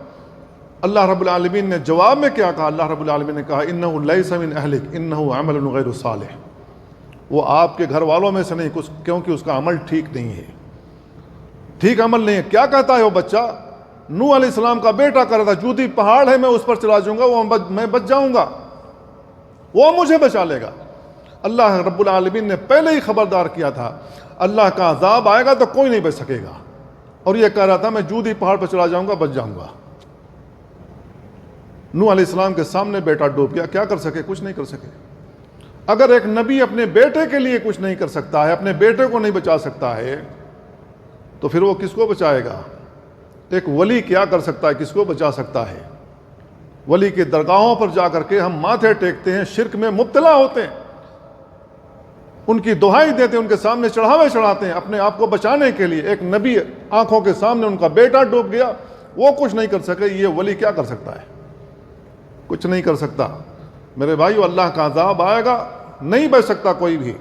اللہ رب العالمین نے جواب میں کیا کہا؟ اللہ رب العالمین نے کہا انہ لیس من اہلک انہ عمل غیر صالح، وہ آپ کے گھر والوں میں سے نہیں، کیونکہ اس کا عمل ٹھیک نہیں ہے، ٹھیک عمل نہیں ہے۔ کیا کہتا ہے وہ بچہ؟ نوح علیہ السلام کا بیٹا کر رہا تھا جودی پہاڑ ہے میں اس پر چلا جاؤں گا میں بچ جاؤں گا، وہ مجھے بچا لے گا۔ اللہ رب العالمین نے پہلے ہی خبردار کیا تھا اللہ کا عذاب آئے گا تو کوئی نہیں بچ سکے گا، اور یہ کہہ رہا تھا میں جودی پہاڑ پر چلا جاؤں گا بچ جاؤں گا۔ نوح علیہ السلام کے سامنے بیٹا ڈوب گیا، کیا کر سکے؟ کچھ نہیں کر سکے۔ اگر ایک نبی اپنے بیٹے کے لیے کچھ نہیں کر سکتا ہے، اپنے بیٹے کو نہیں بچا سکتا ہے، تو پھر وہ کس کو بچائے گا؟ ایک ولی کیا کر سکتا ہے، کس کو بچا سکتا ہے؟ ولی کی درگاہوں پر جا کر کے ہم ماتھے ٹیکتے ہیں، شرک میں مبتلا ہوتے ہیں، ان کی دہائی دیتے ہیں، ان کے سامنے چڑھاوے چڑھاتے ہیں اپنے آپ کو بچانے کے لیے۔ ایک نبی آنکھوں کے سامنے ان کا بیٹا ڈوب گیا، وہ کچھ نہیں کر سکے، یہ ولی کیا کر سکتا ہے؟ کچھ نہیں کر سکتا۔ میرے بھائیو، اللہ کا عذاب آئے گا، نہیں بچ سکتا کوئی بھی۔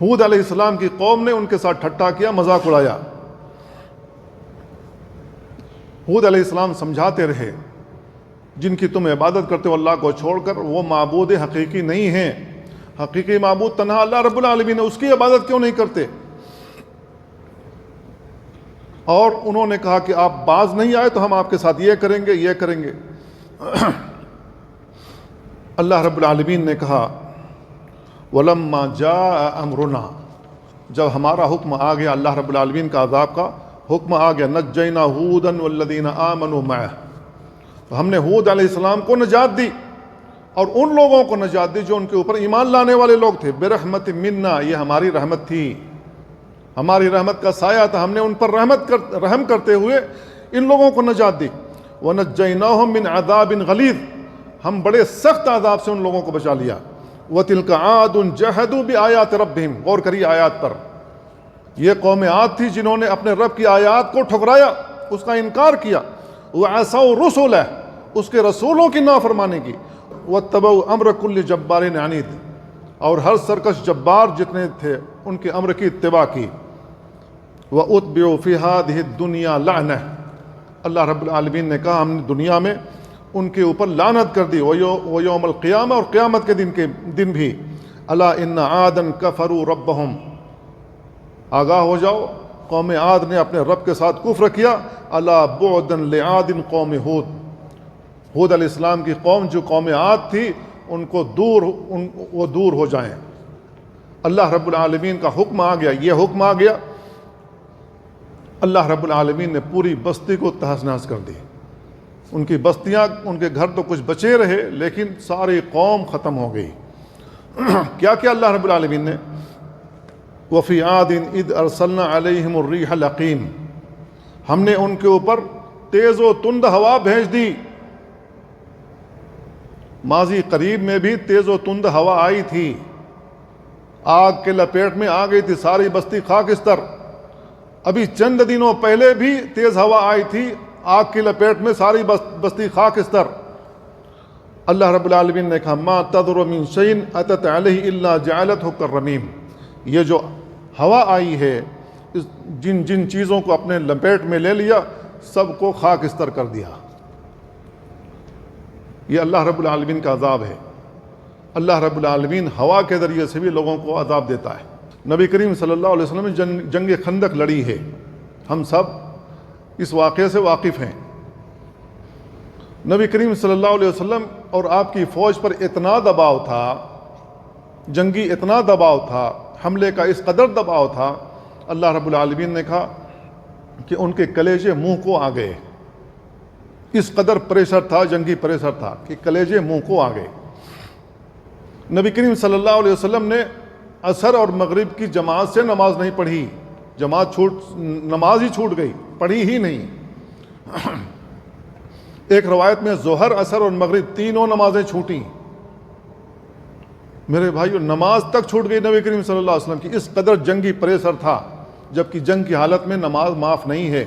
ہود علیہ السلام کی قوم نے ان کے ساتھ ٹھٹا کیا، مذاق اڑایا۔ ہود علیہ السلام سمجھاتے رہے جن کی تم عبادت کرتے ہو اللہ کو چھوڑ کر وہ معبود حقیقی نہیں ہیں، حقیقی معبود تنہا اللہ رب العالمین ہے، اس کی عبادت کیوں نہیں کرتے؟ اور انہوں نے کہا کہ آپ باز نہیں آئے تو ہم آپ کے ساتھ یہ کریں گے یہ کریں گے۔ اللہ رب العالمین نے کہا وَلَمَّا جَاءَ أَمْرُنَا، جب ہمارا حکم آ گیا، اللہ رب العالمین کا عذاب کا حکم آ گیا، نَجَّيْنَا هُودًا وَالَّذِينَ آمَنُوا مَعَهُ، تو ہم نے ہود علیہ السلام کو نجات دی اور ان لوگوں کو نجات دی جو ان کے اوپر ایمان لانے والے لوگ تھے۔ برحمت منا، یہ ہماری رحمت تھی، ہماری رحمت کا سایہ تھا، ہم نے ان پر رحم کرتے ہوئے ان لوگوں کو نجات دی۔ وَنَجَّيْنَاهُم مِّنْ عَذَابٍ غَلِيظٍ، ہم بڑے سخت عذاب سے ان لوگوں کو بچا لیا۔ وَتِلْكَ عَادٌ جَحَدُوا بِآيَاتِ رَبِّهِمْ، غور کریے آیات پر، یہ قوم عاد تھی جنہوں نے اپنے رب کی آیات کو ٹھکرایا، اس کا انکار کیا۔ وَعَصَوْا رُسُلَهُ، اس کے رسولوں کی نافرمانی کی۔ وَاتَّبَعُوا أَمْرَ كُلِّ جَبَّارٍ عَنِيدٍ، اور ہر سرکش جبار جتنے تھے ان کے امر کی اتباع کی۔ وَأُتْبِعُوا فِي هَذِهِ الدُّنْيَا لَعْنَةً، اللہ رب العالمین نے کہا ہم نے دنیا میں ان کے اوپر لعنت کر دی، وَيَوْمَ الْقِيَامَةِ، اور قیامت کے دن بھی۔ أَلَا إِنَّ عَادًا كَفَرُوا رَبَّهُمْ، آگاہ ہو جاؤ قوم عاد نے اپنے رب کے ساتھ کفر کیا۔ أَلَا بُعْدًا لِعَادٍ قَوْمِ ہود، ہود علیہ السلام کی قوم جو قوم عاد تھی ان کو وہ دور ہو جائیں۔ اللہ رب العالمین کا حکم آ گیا، یہ حکم آ گیا، اللہ رب العالمین نے پوری بستی کو تہس نہس کر دی۔ ان کی بستیاں، ان کے گھر تو کچھ بچے رہے لیکن ساری قوم ختم ہو گئی۔ کیا کیا اللہ رب العالمین نے؟ وَفِي عَادٍ إِذْ أَرْسَلْنَا عَلَيْهِمُ الرِّيحَ الْعَقِيمَ، ہم نے ان کے اوپر تیز و تند ہوا بھیج دی۔ ماضی قریب میں بھی تیز و تند ہوا آئی تھی، آگ کے لپیٹ میں آ گئی تھی ساری بستی خاکستر۔ ابھی چند دنوں پہلے بھی تیز ہوا آئی تھی، آگ کی لپیٹ میں ساری بستی خاکستر۔ اللہ رب العالمین نے کہا ما تذر من شیء اتت علیہ الا جعلته کالرمیم، یہ جو ہوا آئی ہے جن چیزوں کو اپنے لپیٹ میں لے لیا سب کو خاکستر کر دیا۔ یہ اللہ رب العالمین کا عذاب ہے۔ اللہ رب العالمین ہوا کے ذریعے سے بھی لوگوں کو عذاب دیتا ہے۔ نبی کریم صلی اللہ علیہ وسلم نے جنگ خندق لڑی ہے، ہم سب اس واقعے سے واقف ہیں۔ نبی کریم صلی اللہ علیہ وسلم اور آپ کی فوج پر اتنا دباؤ تھا، جنگی اتنا دباؤ تھا، حملے کا اس قدر دباؤ تھا، اللہ رب العالمین نے کہا کہ ان کے کلیجے منہ کو آ گئے۔ اس قدر پریشر تھا، جنگی پریشر تھا کہ کلیجے منہ کو آ گئے۔ نبی کریم صلی اللہ علیہ وسلم نے عصر اور مغرب کی جماعت سے نماز نہیں پڑھی، نماز ہی چھوٹ گئی، پڑھی ہی نہیں۔ ایک روایت میں ظہر، عصر اور مغرب تینوں نمازیں چھوٹیں۔ میرے بھائیو، نماز تک چھوٹ گئی نبی کریم صلی اللہ علیہ وسلم کی، اس قدر جنگی پریشر تھا، جبکہ جنگ کی حالت میں نماز معاف نہیں ہے،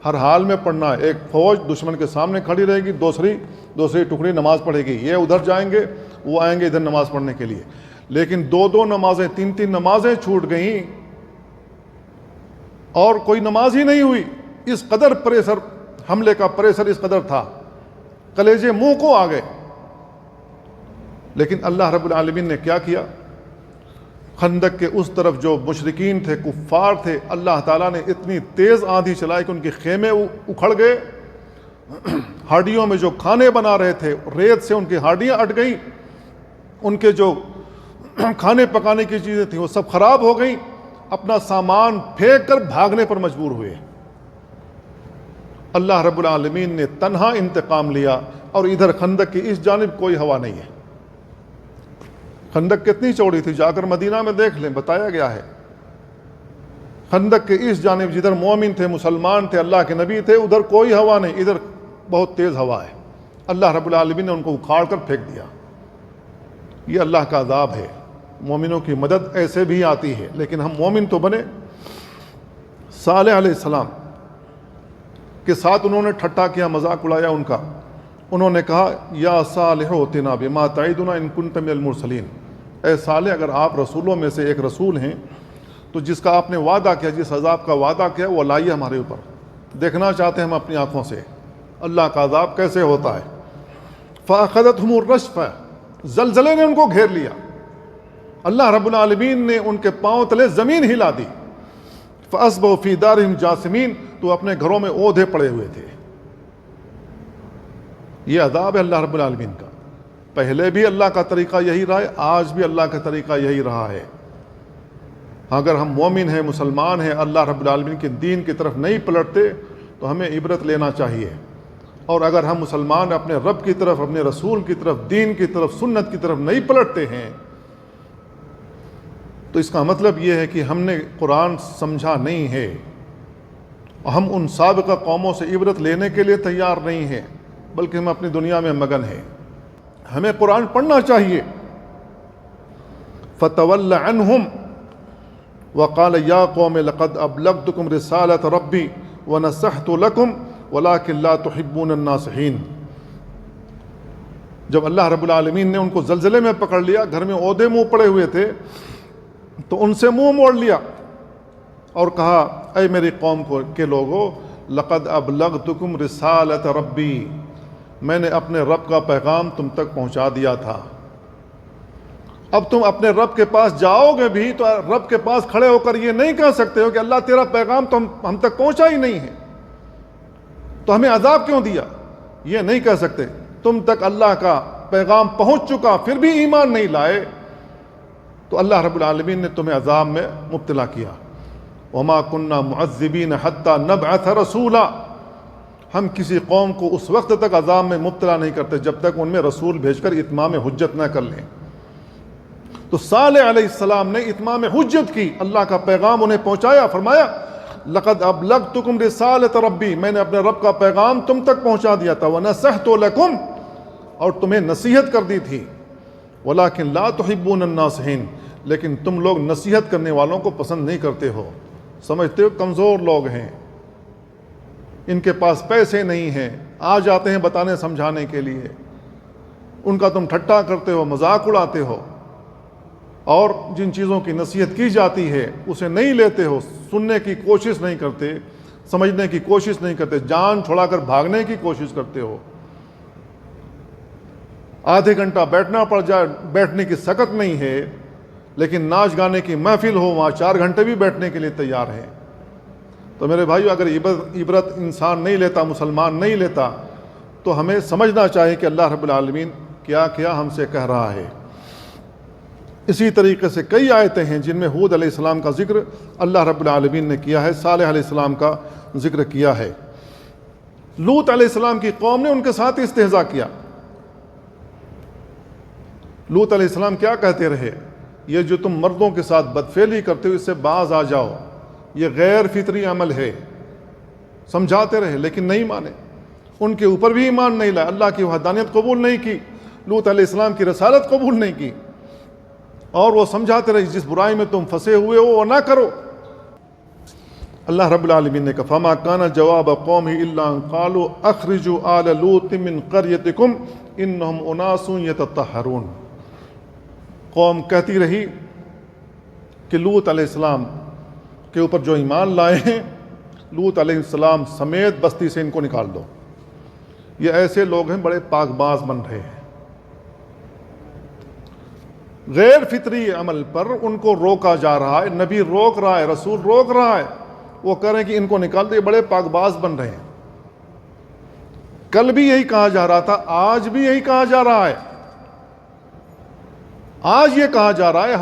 ہر حال میں پڑھنا ہے۔ ایک فوج دشمن کے سامنے کھڑی رہے گی، دوسری ٹکڑی نماز پڑھے گی، یہ ادھر جائیں گے وہ آئیں گے ادھر نماز پڑھنے کے لیے، لیکن دو نمازیں، تین نمازیں چھوٹ گئیں اور کوئی نماز ہی نہیں ہوئی۔ اس قدر پریشر، حملے کا پریشر اس قدر تھا، کلیجے منہ کو آ گئے۔ لیکن اللہ رب العالمین نے کیا کیا؟ خندق کے اس طرف جو مشرکین تھے، کفار تھے، اللہ تعالیٰ نے اتنی تیز آندھی چلائی کہ ان کے خیمے اکھڑ گئے، ہاڑیوں میں جو کھانے بنا رہے تھے ریت سے ان کی ہاڑیاں اٹ گئیں، ان کے جو کھانے پکانے کی چیزیں تھیں وہ سب خراب ہو گئیں، اپنا سامان پھینک کر بھاگنے پر مجبور ہوئے۔ اللہ رب العالمین نے تنہا انتقام لیا، اور ادھر خندق کی اس جانب کوئی ہوا نہیں ہے۔ خندق کتنی چوڑی تھی، جا کر مدینہ میں دیکھ لیں، بتایا گیا ہے۔ خندق کے اس جانب جدھر مومن تھے، مسلمان تھے، اللہ کے نبی تھے، ادھر کوئی ہوا نہیں، ادھر بہت تیز ہوا ہے۔ اللہ رب العالمین نے ان کو اکھاڑ کر پھینک دیا۔ یہ اللہ کا عذاب ہے۔ مومنوں کی مدد ایسے بھی آتی ہے، لیکن ہم مومن تو بنے۔ صالح علیہ السلام کے ساتھ انہوں نے ٹھٹا کیا، مذاق اڑایا ان کا۔ انہوں نے کہا یا صالح اتنا بما تعدنا ان کنت من المرسلین، اے صالح اگر آپ رسولوں میں سے ایک رسول ہیں تو جس کا آپ نے وعدہ کیا، جس عذاب کا وعدہ کیا وہ لائیے ہمارے اوپر، دیکھنا چاہتے ہیں ہم اپنی آنکھوں سے اللہ کا عذاب کیسے ہوتا ہے۔ فاخذتهم الرجفہ، زلزلے نے ان کو گھیر لیا، اللہ رب العالمین نے ان کے پاؤں تلے زمین ہلا دی۔ فاصبحوا فی دارہم جاثمین، تو اپنے گھروں میں اودھے پڑے ہوئے تھے۔ یہ عذاب ہے اللہ رب العالمین کا۔ پہلے بھی اللہ کا طریقہ یہی رہا ہے، آج بھی اللہ کا طریقہ یہی رہا ہے۔ اگر ہم مومن ہیں، مسلمان ہیں، اللہ رب العالمین کے دین کی طرف نہیں پلٹتے تو ہمیں عبرت لینا چاہیے، اور اگر ہم مسلمان اپنے رب کی طرف، اپنے رسول کی طرف، دین کی طرف، سنت کی طرف نہیں پلٹتے ہیں تو اس کا مطلب یہ ہے کہ ہم نے قرآن سمجھا نہیں ہے، ہم ان سابقہ قوموں سے عبرت لینے کے لیے تیار نہیں ہیں، بلکہ ہم اپنی دنیا میں مگن ہیں۔ ہمیں قرآن پڑھنا چاہیے۔ فَتَوَلَّ عَنْهُمْ وَقَالَ يَا قَوْمِ لَقَدْ أَبْلَغْتُكُمْ رِسَالَةَ رَبِّي وَنَصَحْتُ لَكُمْ وَلَكِنْ لَا تُحِبُّونَ النَّاصِحِينَ۔ جب اللہ رب العالمین نے ان کو زلزلے میں پکڑ لیا، گھر میں عہدے منہ پڑے ہوئے تھے، تو ان سے منہ موڑ لیا اور کہا اے میری قوم کے لوگوں، لقد ابلغتکم رسالۃ ربی، میں نے اپنے رب کا پیغام تم تک پہنچا دیا تھا۔ اب تم اپنے رب کے پاس جاؤ گے بھی تو رب کے پاس کھڑے ہو کر یہ نہیں کہہ سکتے ہو کہ اللہ تیرا پیغام تو ہم تک پہنچا ہی نہیں ہے، تو ہمیں عذاب کیوں دیا؟ یہ نہیں کہہ سکتے۔ تم تک اللہ کا پیغام پہنچ چکا پھر بھی ایمان نہیں لائے تو اللہ رب العالمین نے تمہیں عذاب میں مبتلا کیا۔ وما كنا معذبین حتی نبعث رسولا، ہم کسی قوم کو اس وقت تک عذاب میں مبتلا نہیں کرتے جب تک ان میں رسول بھیج کر اتمام حجت نہ کر لیں۔ تو صالح علیہ السلام نے اتمام حجت کی، اللہ کا پیغام انہیں پہنچایا۔ فرمایا لقد ابلغتکم رسالۃ ربی، میں نے اپنے رب کا پیغام تم تک پہنچا دیا تھا۔ ونصحت لکم، اور تمہیں نصیحت کر دی تھی۔ ولکن لا تحبون الناصحین، لیکن تم لوگ نصیحت کرنے والوں کو پسند نہیں کرتے ہو، سمجھتے ہو کمزور لوگ ہیں، ان کے پاس پیسے نہیں ہیں، آ جاتے ہیں بتانے سمجھانے کے لیے، ان کا تم ٹھٹا کرتے ہو، مذاق اڑاتے ہو، اور جن چیزوں کی نصیحت کی جاتی ہے اسے نہیں لیتے ہو، سننے کی کوشش نہیں کرتے، سمجھنے کی کوشش نہیں کرتے، جان چھڑا کر بھاگنے کی کوشش کرتے ہو۔ آدھے گھنٹہ بیٹھنا پڑ جائے، بیٹھنے کی سکت نہیں ہے، لیکن ناچ گانے کی محفل ہو وہاں 4 گھنٹے بھی بیٹھنے کے لیے تیار ہیں۔ تو میرے بھائیو، اگر عبرت انسان نہیں لیتا، مسلمان نہیں لیتا، تو ہمیں سمجھنا چاہیے کہ اللہ رب العالمین کیا کیا ہم سے کہہ رہا ہے۔ اسی طریقے سے کئی آیتیں ہیں جن میں ہود علیہ السلام کا ذکر اللہ رب العالمین نے کیا ہے، صالح علیہ السلام کا ذکر کیا ہے۔ لوط علیہ السلام کی قوم نے ان کے ساتھ استہزاء کیا۔ لوط علیہ السلام کیا کہتے رہے؟ یہ جو تم مردوں کے ساتھ بدفعلی کرتے ہو اس سے باز آ جاؤ، یہ غیر فطری عمل ہے، سمجھاتے رہے لیکن نہیں مانے، ان کے اوپر بھی ایمان نہیں لائے، اللہ کی وحدانیت قبول نہیں کی، لوط علیہ السلام کی رسالت قبول نہیں کی، اور وہ سمجھاتے رہے جس برائی میں تم پھنسے ہوئے ہو وہ نہ کرو۔ اللہ رب العالمین نے کہا فما کان جواب قومہ الا ان قالوا اخرجوا آل لوط من قریتکم انہم اناس یتطہرون۔ قوم کہتی رہی کہ لوط علیہ السلام کے اوپر جو ایمان لائے ہیں، لوط علیہ السلام سمیت بستی سے ان کو نکال دو، یہ ایسے لوگ ہیں بڑے پاک باز بن رہے ہیں۔ غیر فطری عمل پر ان کو روکا جا رہا ہے، نبی روک رہا ہے، رسول روک رہا ہے، وہ کہہ رہے ہیں کہ ان کو نکال دے، بڑے پاک باز بن رہے ہیں۔ کل بھی یہی کہا جا رہا تھا، آج بھی یہی کہا جا رہا ہے، آج یہ کہا جا رہا ہے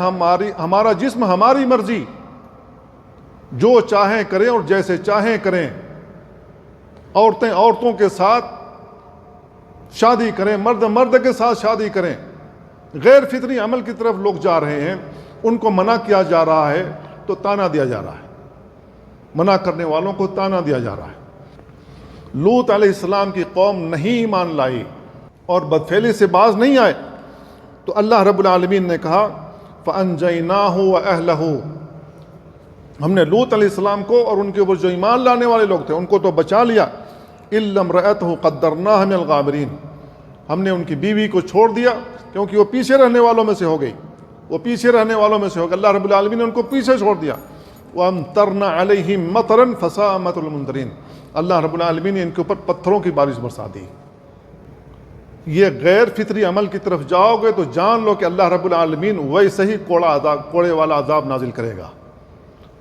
ہمارا جسم ہماری مرضی، جو چاہیں کریں اور جیسے چاہیں کریں، عورتیں عورتوں کے ساتھ شادی کریں، مرد مرد کے ساتھ شادی کریں۔ غیر فطری عمل کی طرف لوگ جا رہے ہیں، ان کو منع کیا جا رہا ہے تو تانا دیا جا رہا ہے، منع کرنے والوں کو تانا دیا جا رہا ہے۔ لوط علیہ السلام کی قوم نہیں ایمان لائی اور بدفعلی سے باز نہیں آئے، تو اللہ رب العالمین نے کہا فَأَنْجَيْنَاهُ وَأَهْلَهُ، ہم نے لوط علیہ السلام کو اور ان کے اوپر جو ایمان لانے والے لوگ تھے ان کو تو بچا لیا، إِلَّا امْرَأَتَهُ قَدَّرْنَاهَا مِنَ الْغَابِرِينَ، ہم نے ان کی بیوی کو چھوڑ دیا کیونکہ وہ پیچھے رہنے والوں میں سے ہو گئی، وہ پیچھے رہنے والوں میں سے ہو گئی، اللہ رب العالمین نے ان کو پیچھے چھوڑ دیا۔ وَأَمْطَرْنَا عَلَيْهِمْ مَطَرًا فَسَاءَ مَطَرُ الْمُنذَرِينَ، اللہ رب العالمین نے ان کے اوپر پتھروں کی بارش برسا دی۔ یہ غیر فطری عمل کی طرف جاؤ گے تو جان لو کہ اللہ رب العالمین ویسے ہی کوڑے والا عذاب نازل کرے گا،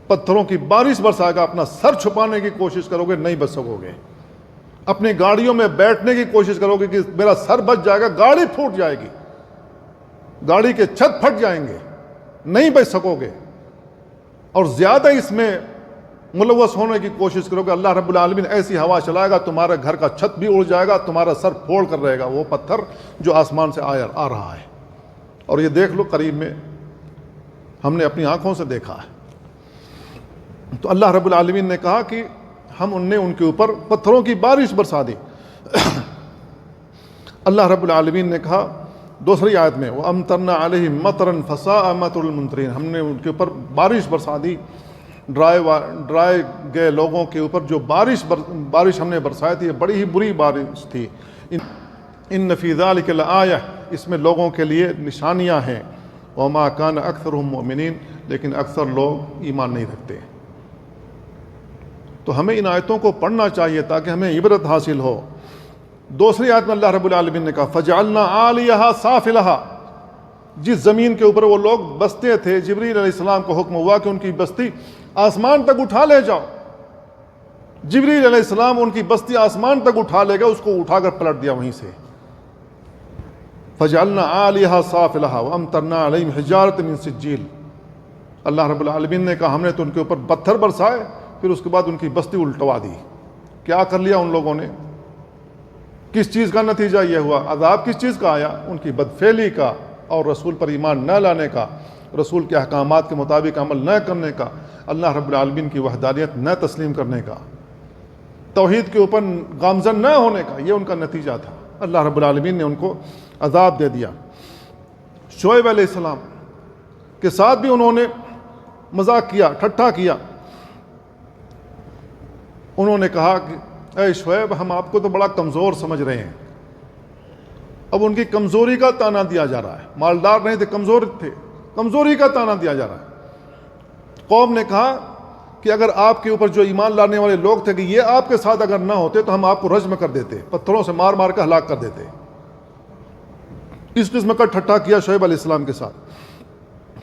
پتھروں کی بارش برسائے گا، اپنا سر چھپانے کی کوشش کرو گے نہیں بچ سکو گے، اپنی گاڑیوں میں بیٹھنے کی کوشش کرو گے کہ میرا سر بچ جائے گا، گاڑی پھوٹ جائے گی، گاڑی کے چھت پھٹ جائیں گے، نہیں بچ سکو گے، اور زیادہ اس میں ملوث ہونے کی کوشش کرو گے، اللہ رب العالمین ایسی ہوا چلائے گا تمہارے گھر کا چھت بھی اڑ جائے گا، تمہارا سر پھوڑ کر رہے گا وہ پتھر جو آسمان سے آ رہا ہے۔ اور یہ دیکھ لو قریب میں ہم نے اپنی آنکھوں سے دیکھا ہے۔ تو اللہ رب العالمین نے کہا کہ ہم نے ان کے اوپر پتھروں کی بارش برسا دی۔ اللہ رب العالمین نے کہا دوسری آیت میں وَأَمْطَرْنَا عَلَيْهِمْ مَطَرًا فَسَاءَ مَطَرُ الْمُنذَرِينَ، ہم نے ان کے اوپر بارش برسا دی، ڈرائے گئے لوگوں کے اوپر جو بارش ہم نے برسائی تھی، یہ بڑی ہی بری بارش تھی۔ ان فی ذلک لآیہ، اس میں لوگوں کے لیے نشانیاں ہیں، وما کان اکثرهم مؤمنین، لیکن اکثر لوگ ایمان نہیں رکھتے۔ تو ہمیں ان آیتوں کو پڑھنا چاہیے تاکہ ہمیں عبرت حاصل ہو۔ دوسری آیت میں اللہ رب العالمین نے کہا فَجَعَلْنَا عَالِيَهَا سَافِلَهَا، جس زمین کے اوپر وہ لوگ بستے تھے جبریل علیہ السلام کو حکم ہوا کہ ان کی بستی آسمان تک اٹھا لے جاؤ، جبریل علیہ السلام ان کی بستی آسمان تک اٹھا لے گئے، اس کو اٹھا کر پلٹ دیا وہیں سے۔ فَجَعَلْنَا عَالِيَهَا سَافِلَهَا وَأَمْطَرْنَا عَلَيْهِمْ حِجَارَةً مِّن سِجِّيلٍ، اللہ رب العالمین نے کہا ہم نے تو ان کے اوپر پتھر برسائے، پھر اس کے بعد ان کی بستی الٹوا دی۔ کیا کر لیا ان لوگوں نے؟ کس چیز کا نتیجہ یہ ہوا؟ عذاب کس چیز کا آیا؟ ان کی بدفعلی کا اور رسول پر ایمان نہ لانے کا، رسول کے احکامات کے مطابق عمل نہ کرنے کا، اللہ رب العالمین کی وحدانیت نہ تسلیم کرنے کا، توحید کے اوپر گامزن نہ ہونے کا، یہ ان کا نتیجہ تھا۔ اللہ رب العالمین نے ان کو عذاب دے دیا۔ شعیب علیہ السلام کے ساتھ بھی انہوں نے مذاق کیا، ٹھٹھا کیا، انہوں نے کہا کہ اے شعیب ہم آپ کو تو بڑا کمزور سمجھ رہے ہیں۔ اب ان کی کمزوری کا تانا دیا جا رہا ہے، مالدار نہیں تھے، کمزور تھے، کمزوری کا تانا دیا جا رہا ہے۔ قوم نے کہا کہ اگر آپ کے اوپر جو ایمان لانے والے لوگ تھے کہ یہ آپ کے ساتھ اگر نہ ہوتے تو ہم آپ کو رجم کر دیتے، پتھروں سے مار مار کر ہلاک کر دیتے۔ اس قسم کا ٹھٹھا کیا شعیب علیہ السلام کے ساتھ۔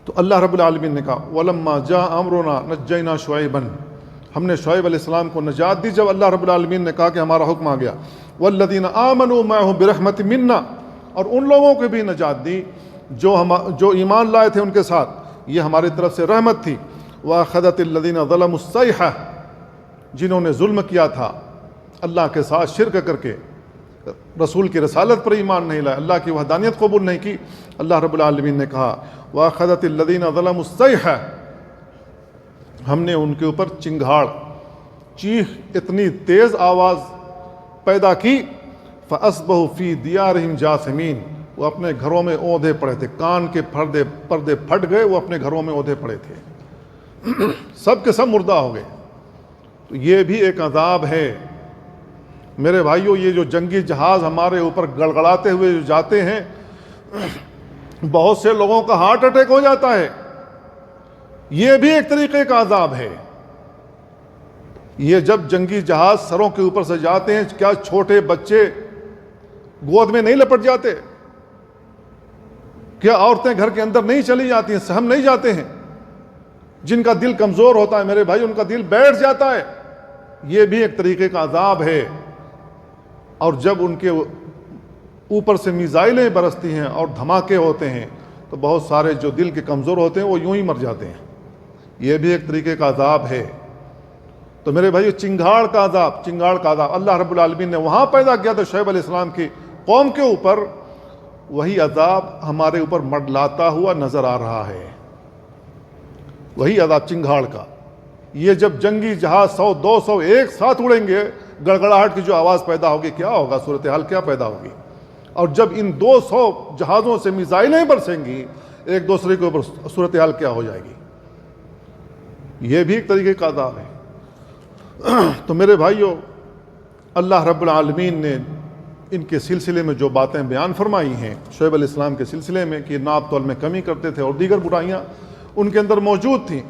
تو اللہ رب العالمین نے کہا وَلَمَّا جَاءَ أَمْرُنَا نَجَّيْنَا شُعَيْبًا، ہم نے شعیب علیہ السلام کو نجات دی جب اللہ رب العالمین نے کہا کہ ہمارا حکم آ گیا۔ وَالَّذِينَ آمَنُوا مَعَهُ بِرَحْمَةٍ مِنَّا، اور ان لوگوں کو بھی نجات دی جو ایمان لائے تھے ان کے ساتھ، یہ ہماری طرف سے رحمت تھی۔ وَأَخَذَتِ الَّذِينَ ظَلَمُوا الصَّيْحَةُ، جنہوں نے ظلم کیا تھا اللہ کے ساتھ شرک کر کے، رسول کی رسالت پر ایمان نہیں لائے، اللہ کی وحدانیت قبول نہیں کی، اللہ رب العالمین نے کہا وَأَخَذَتِ الَّذِينَ ظَلَمُوا الصَّيْحَةُ، ہم نے ان کے اوپر چنگھاڑ، چیخ، اتنی تیز آواز پیدا کی، فَأَصْبَحُوا فِي دِيَارِهِمْ جَاثِمِينَ، وہ اپنے گھروں میں اوندھے پڑے تھے، کان کے پردے پھٹ گئے، وہ اپنے گھروں میں اوندھے پڑے تھے، سب کے سب مردہ ہو گئے۔ تو یہ بھی ایک عذاب ہے میرے بھائیوں، یہ جو جنگی جہاز ہمارے اوپر گڑگڑاتے ہوئے جو جاتے ہیں، بہت سے لوگوں کا ہارٹ اٹیک ہو جاتا ہے، یہ بھی ایک طریقے کا عذاب ہے۔ یہ جب جنگی جہاز سروں کے اوپر سے جاتے ہیں، کیا چھوٹے بچے گود میں نہیں لپٹ جاتے؟ کیا عورتیں گھر کے اندر نہیں چلی جاتی ہیں, سہم نہیں جاتے ہیں؟ جن کا دل کمزور ہوتا ہے میرے بھائی, ان کا دل بیٹھ جاتا ہے. یہ بھی ایک طریقے کا عذاب ہے. اور جب ان کے اوپر سے میزائلیں برستی ہیں اور دھماکے ہوتے ہیں تو بہت سارے جو دل کے کمزور ہوتے ہیں وہ یوں ہی مر جاتے ہیں. یہ بھی ایک طریقے کا عذاب ہے. تو میرے بھائی چنگھاڑ کا عذاب اللہ رب العالمین نے وہاں پیدا کیا تھا شعیب علیہ السلام کی قوم کے اوپر. وہی عذاب ہمارے اوپر منڈلاتا ہوا نظر آ رہا ہے. وہی عذاب چنگھاڑ کا. یہ جب جنگی جہاز 100 200 ایک ساتھ اڑیں گے, گڑگڑاہٹ کی جو آواز پیدا ہوگی, کیا ہوگا, صورتحال کیا پیدا ہوگی. اور جب ان 200 جہازوں سے میزائلیں برسیں گی ایک دوسرے کے اوپر, صورتحال کیا ہو جائے گی. یہ بھی ایک طریقے کا عذاب ہے. تو میرے بھائیو, اللہ رب العالمین نے ان کے سلسلے میں جو باتیں بیان فرمائی ہیں شعیب علیہ السلام کے سلسلے میں کہ ناپ تول میں کمی کرتے تھے اور دیگر برائیاں ان کے اندر موجود تھیں.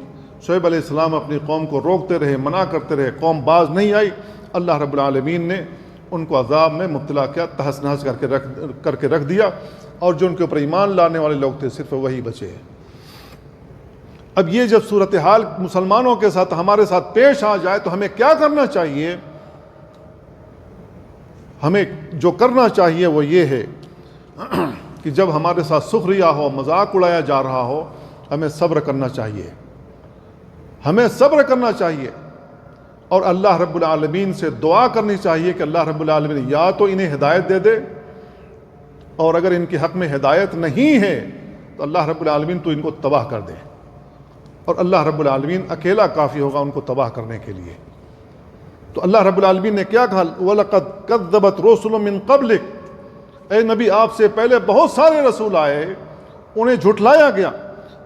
شعیب علیہ السلام اپنی قوم کو روکتے رہے, منع کرتے رہے, قوم باز نہیں آئی. اللہ رب العالمین نے ان کو عذاب میں مبتلا کیا, تہس نہس کر کے رکھ دیا. اور جو ان کے اوپر ایمان لانے والے لوگ تھے صرف وہی بچے. اب یہ جب صورتحال مسلمانوں کے ساتھ ہمارے ساتھ پیش آ جائے تو ہمیں کیا کرنا چاہیے؟ ہمیں جو کرنا چاہیے وہ یہ ہے کہ جب ہمارے ساتھ سخریہ ہو, مذاق اڑایا جا رہا ہو, ہمیں صبر کرنا چاہیے. ہمیں صبر کرنا چاہیے اور اللہ رب العالمین سے دعا کرنی چاہیے کہ اللہ رب العالمین یا تو انہیں ہدایت دے دے, اور اگر ان کے حق میں ہدایت نہیں ہے تو اللہ رب العالمین تو ان کو تباہ کر دے. اور اللہ رب العالمین اکیلا کافی ہوگا ان کو تباہ کرنے کے لیے. تو اللہ رب العالمین نے کیا کہا؟ وَلَقَدْ كَذَّبَتْ رُسُلٌ مِّن قَبْلِكَ, اے نبی آپ سے پہلے بہت سارے رسول آئے, انہیں جھٹلایا گیا.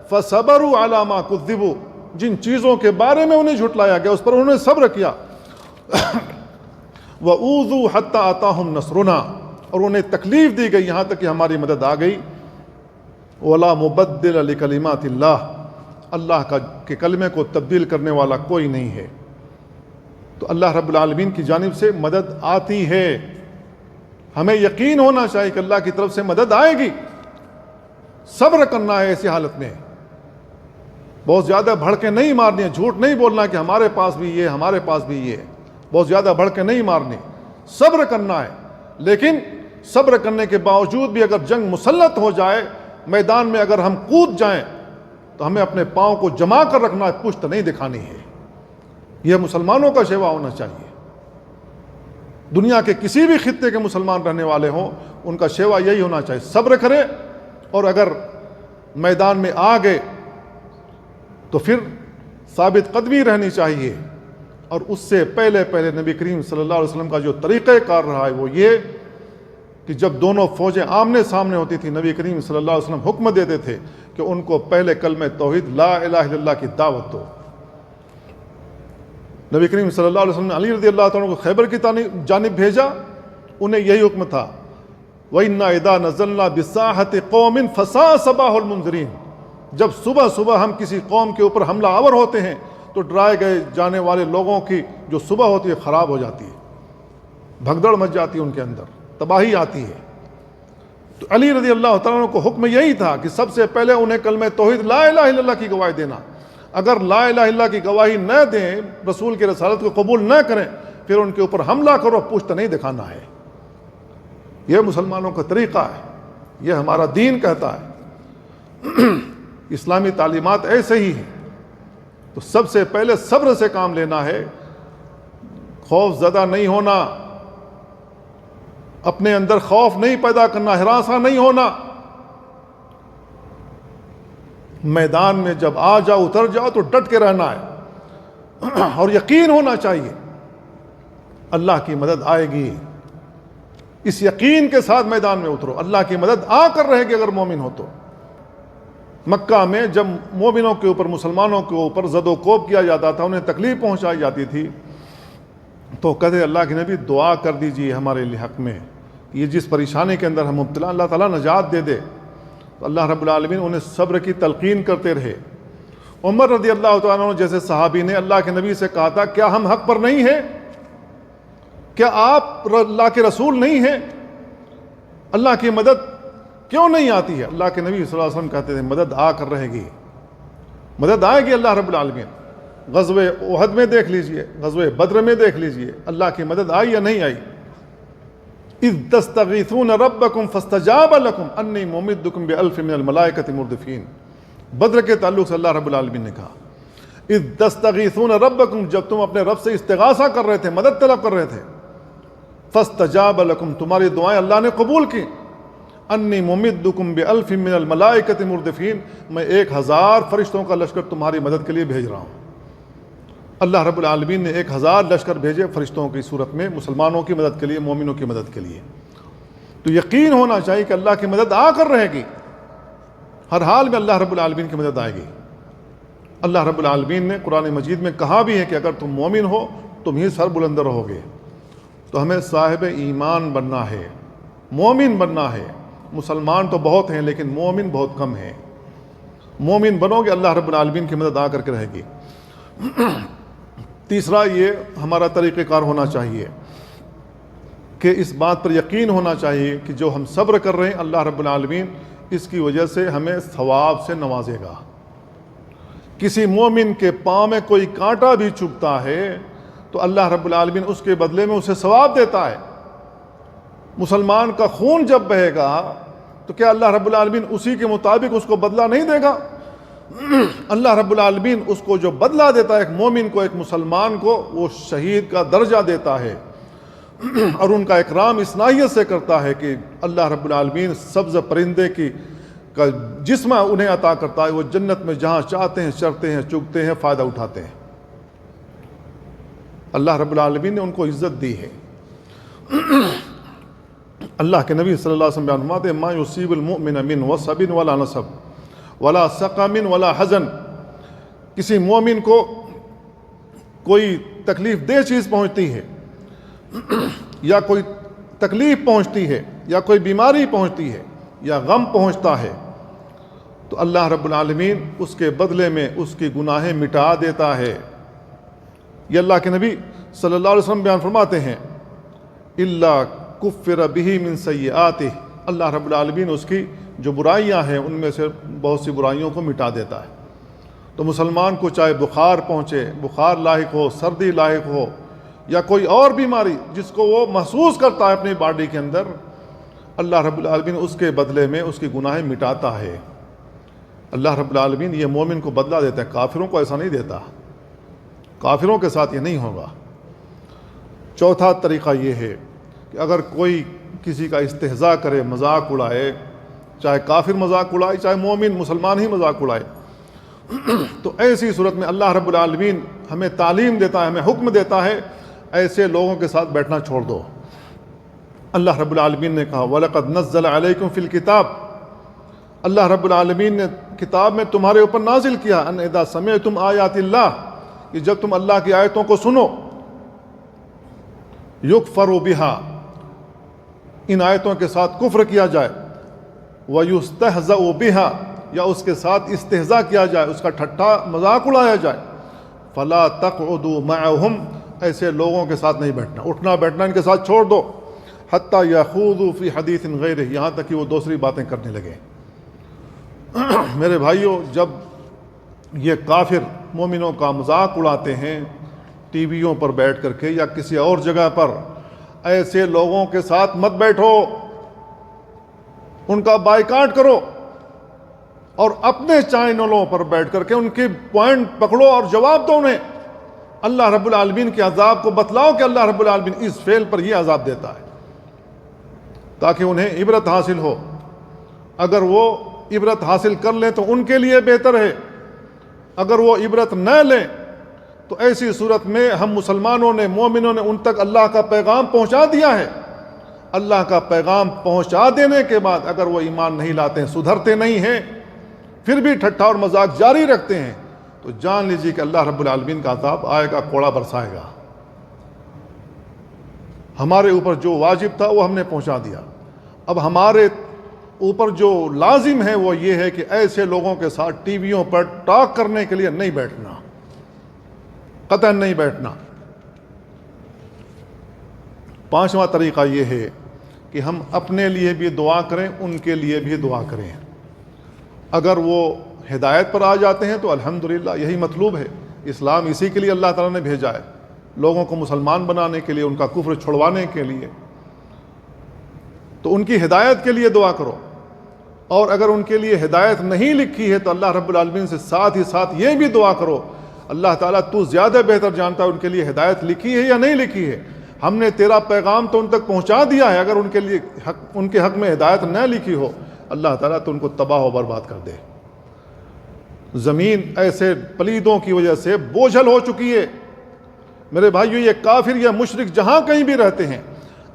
فَصَبَرُوا عَلَىٰ مَا كُذِّبُوا, جن چیزوں کے بارے میں انہیں جھٹلایا گیا اس پر انہوں نے صبر کیا. وَأُوذُوا حَتَّىٰ أَتَاهُمْ نَصْرُنَا, اور انہیں تکلیف دی گئی یہاں تک کہ ہماری مدد آ گئی. وَلَا مُبَدِّلَ لِكَلِمَاتِ اللَّهِ, اللہ کے کلمے کو تبدیل کرنے والا کوئی نہیں ہے. تو اللہ رب العالمین کی جانب سے مدد آتی ہے. ہمیں یقین ہونا چاہیے کہ اللہ کی طرف سے مدد آئے گی. صبر کرنا ہے ایسی حالت میں. بہت زیادہ بڑھ کے نہیں مارنی ہے, جھوٹ نہیں بولنا کہ ہمارے پاس بھی یہ, ہمارے پاس بھی یہ. بہت زیادہ بڑھ کے نہیں مارنی, صبر کرنا ہے. لیکن صبر کرنے کے باوجود بھی اگر جنگ مسلط ہو جائے, میدان میں اگر ہم کود جائیں تو ہمیں اپنے پاؤں کو جما کر رکھنا ہے, پشت نہیں دکھانی ہے. یہ مسلمانوں کا شیوا ہونا چاہیے. دنیا کے کسی بھی خطے کے مسلمان رہنے والے ہوں, ان کا شیوا یہی ہونا چاہیے, صبر کرے. اور اگر میدان میں آ گئے تو پھر ثابت قدمی رہنی چاہیے. اور اس سے پہلے نبی کریم صلی اللہ علیہ وسلم کا جو طریقہ کار رہا ہے وہ یہ کہ جب دونوں فوجیں آمنے سامنے ہوتی تھی, نبی کریم صلی اللہ علیہ وسلم حکم دیتے تھے کہ ان کو پہلے کلمہ توحید لا الہ الا اللہ کی دعوت دو. نبی کریم صلی اللہ علیہ وسلم نے علی رضی اللہ تعالیٰ کو خیبر کی جانب بھیجا, انہیں یہی حکم تھا. وَإِنَّا إِذَا نَزَلْنَا بِالسَّاحَةِ قَوْمٍ فَسَاءَ صَبَاحُ الْمُنذِرِينَ, جب صبح ہم کسی قوم کے اوپر حملہ آور ہوتے ہیں تو ڈرائے گئے جانے والے لوگوں کی جو صبح ہوتی ہے خراب ہو جاتی ہے, بھگدڑ مچ جاتی ہے ان کے اندر, تباہی آتی ہے. تو علی رضی اللہ تعالیٰ کو حکم یہی تھا کہ سب سے پہلے انہیں کلمہ توحید لا الہ الا اللہ کی گواہی دینا. اگر لا الہ الا اللہ کی گواہی نہ دیں, رسول کی رسالت کو قبول نہ کریں, پھر ان کے اوپر حملہ کرو, پشت نہیں دکھانا ہے. یہ مسلمانوں کا طریقہ ہے, یہ ہمارا دین کہتا ہے. اسلامی تعلیمات ایسے ہی ہیں. تو سب سے پہلے صبر سے کام لینا ہے, خوف زدہ نہیں ہونا, اپنے اندر خوف نہیں پیدا کرنا, ہراساں نہیں ہونا. میدان میں جب آ جاؤ, اتر جاؤ تو ڈٹ کے رہنا ہے اور یقین ہونا چاہیے اللہ کی مدد آئے گی. اس یقین کے ساتھ میدان میں اترو, اللہ کی مدد آ کر رہے گی اگر مومن ہو تو. مکہ میں جب مومنوں کے اوپر, مسلمانوں کے اوپر زد و کوب کیا جاتا تھا, انہیں تکلیف پہنچائی جاتی تھی, تو کہتے اللہ کے نبی دعا کر دیجئے ہمارے لیے حق میں, یہ جس پریشانی کے اندر ہم مبتلا اللہ تعالیٰ نجات دے دے. تو اللہ رب العالمین انہیں صبر کی تلقین کرتے رہے. عمر رضی اللہ تعالیٰ عنہ جیسے صحابی نے اللہ کے نبی سے کہا تھا, کیا ہم حق پر نہیں ہیں؟ کیا آپ اللہ کے رسول نہیں ہیں؟ اللہ کی مدد کیوں نہیں آتی ہے؟ اللہ کے نبی صلی اللہ علیہ وسلم کہتے تھے مدد آ کر رہے گی، مدد آئے گی اللہ رب العالمین۔ غزوہ احد میں دیکھ لیجئے، غزوہ بدر میں دیکھ لیجئے، اللہ کی مدد آئی یا نہیں آئی؟ اذ تستغیثون ربکم فاستجاب لکم انی ممدکم بألف من الملائکۃ مردفین۔ بدر کے تعلق سے اللہ رب العالمین نے کہا اذ تستغیثون ربکم، جب تم اپنے رب سے استغاثہ کر رہے تھے، مدد طلب کر رہے تھے، فاستجاب لکم، تمہاری دعائیں اللہ نے قبول کی، انی ممدکم بألف من الملائکۃ مردفین، میں 1000 فرشتوں کا لشکر تمہاری مدد کے لیے بھیج رہا ہوں۔ اللہ رب العالمین نے 1000 لشکر بھیجے فرشتوں کی صورت میں مسلمانوں کی مدد کے لیے، مومنوں کی مدد کے لیے۔ تو یقین ہونا چاہیے کہ اللہ کی مدد آ کر رہے گی، ہر حال میں اللہ رب العالمین کی مدد آئے گی۔ اللہ رب العالمین نے قرآن مجید میں کہا بھی ہے کہ اگر تم مومن ہو تم ہی سر بلند رہو گے۔ تو ہمیں صاحب ایمان بننا ہے، مومن بننا ہے۔ مسلمان تو بہت ہیں لیکن مومن بہت کم ہیں۔ مومن بنو گے اللہ رب العالمین کی مدد آ کر کے رہے گی۔ تیسرا یہ ہمارا طریقہ کار ہونا چاہیے کہ اس بات پر یقین ہونا چاہیے کہ جو ہم صبر کر رہے ہیں اللہ رب العالمین اس کی وجہ سے ہمیں ثواب سے نوازے گا۔ کسی مومن کے پاؤں میں کوئی کانٹا بھی چبھتا ہے تو اللہ رب العالمین اس کے بدلے میں اسے ثواب دیتا ہے۔ مسلمان کا خون جب بہے گا تو کیا اللہ رب العالمین اسی کے مطابق اس کو بدلہ نہیں دے گا؟ اللہ رب العالمین اس کو جو بدلہ دیتا ہے ایک مومن کو، ایک مسلمان کو، وہ شہید کا درجہ دیتا ہے، اور ان کا اکرام اس ناحیت سے کرتا ہے کہ اللہ رب العالمین سبز پرندے کا جسم انہیں عطا کرتا ہے، وہ جنت میں جہاں چاہتے ہیں چرتے ہیں، چگتے ہیں، فائدہ اٹھاتے ہیں۔ اللہ رب العالمین نے ان کو عزت دی ہے۔ اللہ کے نبی صلی اللہ علیہ وسلم بیان فرماتے ہیں ما یصیب المؤمن من وصب ولا نصب ولا سقم ولا حزن، کسی مومن کو کوئی تکلیف دہ چیز پہنچتی ہے یا کوئی تکلیف پہنچتی ہے یا کوئی بیماری پہنچتی ہے یا غم پہنچتا ہے تو اللہ رب العالمین اس کے بدلے میں اس کی گناہیں مٹا دیتا ہے۔ یہ اللہ کے نبی صلی اللہ علیہ وسلم بیان فرماتے ہیں الا کفر بہ من سیئاتہ، اللہ رب العالمین اس کی جو برائیاں ہیں ان میں سے بہت سی برائیوں کو مٹا دیتا ہے۔ تو مسلمان کو چاہے بخار پہنچے، بخار لاحق ہو، سردی لاحق ہو یا کوئی اور بیماری جس کو وہ محسوس کرتا ہے اپنی باڈی کے اندر، اللہ رب العالمین اس کے بدلے میں اس کی گناہیں مٹاتا ہے۔ اللہ رب العالمین یہ مومن کو بدلہ دیتا ہے، کافروں کو ایسا نہیں دیتا، کافروں کے ساتھ یہ نہیں ہوگا۔ چوتھا طریقہ یہ ہے کہ اگر کوئی کسی کا استہزاء کرے، مذاق اڑائے، چاہے کافر مذاق اڑائے چاہے مومن مسلمان ہی مذاق اڑائے، تو ایسی صورت میں اللہ رب العالمین ہمیں تعلیم دیتا ہے، ہمیں حکم دیتا ہے ایسے لوگوں کے ساتھ بیٹھنا چھوڑ دو۔ اللہ رب العالمین نے کہا وَلَقَدْ نَزَّلَ عَلَيْكُمْ فِي الْكِتَابِ، اللہ رب العالمین نے کتاب میں تمہارے اوپر نازل کیا ان اذا سمعتم آیات اللہ، کہ جب تم اللہ کی آیتوں کو سنو، یکفر بہا، ان آیتوں کے ساتھ کفر کیا جائے، وَيُسْتَهْزَأُ بِهَا، یا اس کے ساتھ استہزاء کیا جائے، اس کا ٹھٹھا مذاق اڑایا جائے، فَلَا تَقْعُدُوا مَعَهُمْ، ایسے لوگوں کے ساتھ نہیں بیٹھنا، اٹھنا بیٹھنا ان کے ساتھ چھوڑ دو، حَتَّى يَخُوضُوا فِي حَدِيثٍ غَيْرِهِ، یہاں تک کہ وہ دوسری باتیں کرنے لگے۔ میرے بھائیوں، جب یہ کافر مومنوں کا مذاق اڑاتے ہیں ٹی ویوں پر بیٹھ کر کے یا کسی اور جگہ پر، ایسے لوگوں کے ساتھ مت بیٹھو، ان کا بائیکاٹ کرو اور اپنے چینلوں پر بیٹھ کر کے ان کے پوائنٹ پکڑو اور جواب دو انہیں، اللہ رب العالمین کے عذاب کو بتلاؤ کہ اللہ رب العالمین اس فعل پر یہ عذاب دیتا ہے، تاکہ انہیں عبرت حاصل ہو۔ اگر وہ عبرت حاصل کر لیں تو ان کے لیے بہتر ہے، اگر وہ عبرت نہ لیں تو ایسی صورت میں ہم مسلمانوں نے، مومنوں نے ان تک اللہ کا پیغام پہنچا دیا ہے، اللہ کا پیغام پہنچا دینے کے بعد اگر وہ ایمان نہیں لاتے ہیں، سدھرتے نہیں ہیں، پھر بھی ٹھٹھا اور مذاق جاری رکھتے ہیں، تو جان لیجیے کہ اللہ رب العالمین کا عذاب آئے گا، کوڑا برسائے گا۔ ہمارے اوپر جو واجب تھا وہ ہم نے پہنچا دیا، اب ہمارے اوپر جو لازم ہے وہ یہ ہے کہ ایسے لوگوں کے ساتھ ٹی ویوں پر ٹاک کرنے کے لیے نہیں بیٹھنا، قطعاً نہیں بیٹھنا۔ پانچواں طریقہ یہ ہے کہ ہم اپنے لیے بھی دعا کریں، ان کے لیے بھی دعا کریں۔ اگر وہ ہدایت پر آ جاتے ہیں تو الحمدللہ، یہی مطلوب ہے۔ اسلام اسی کے لیے اللہ تعالیٰ نے بھیجا ہے، لوگوں کو مسلمان بنانے کے لیے، ان کا کفر چھڑوانے کے لیے۔ تو ان کی ہدایت کے لیے دعا کرو، اور اگر ان کے لیے ہدایت نہیں لکھی ہے تو اللہ رب العالمین سے ساتھ ہی ساتھ یہ بھی دعا کرو، اللہ تعالیٰ تو زیادہ بہتر جانتا ہے ان کے لیے ہدایت لکھی ہے یا نہیں لکھی ہے۔ ہم نے تیرا پیغام تو ان تک پہنچا دیا ہے، اگر ان کے لیے ان کے حق میں ہدایت نہ لکھی ہو، اللہ تعالیٰ تو ان کو تباہ و برباد کر دے۔ زمین ایسے پلیدوں کی وجہ سے بوجھل ہو چکی ہے میرے بھائیو۔ یہ کافر یا مشرک جہاں کہیں بھی رہتے ہیں،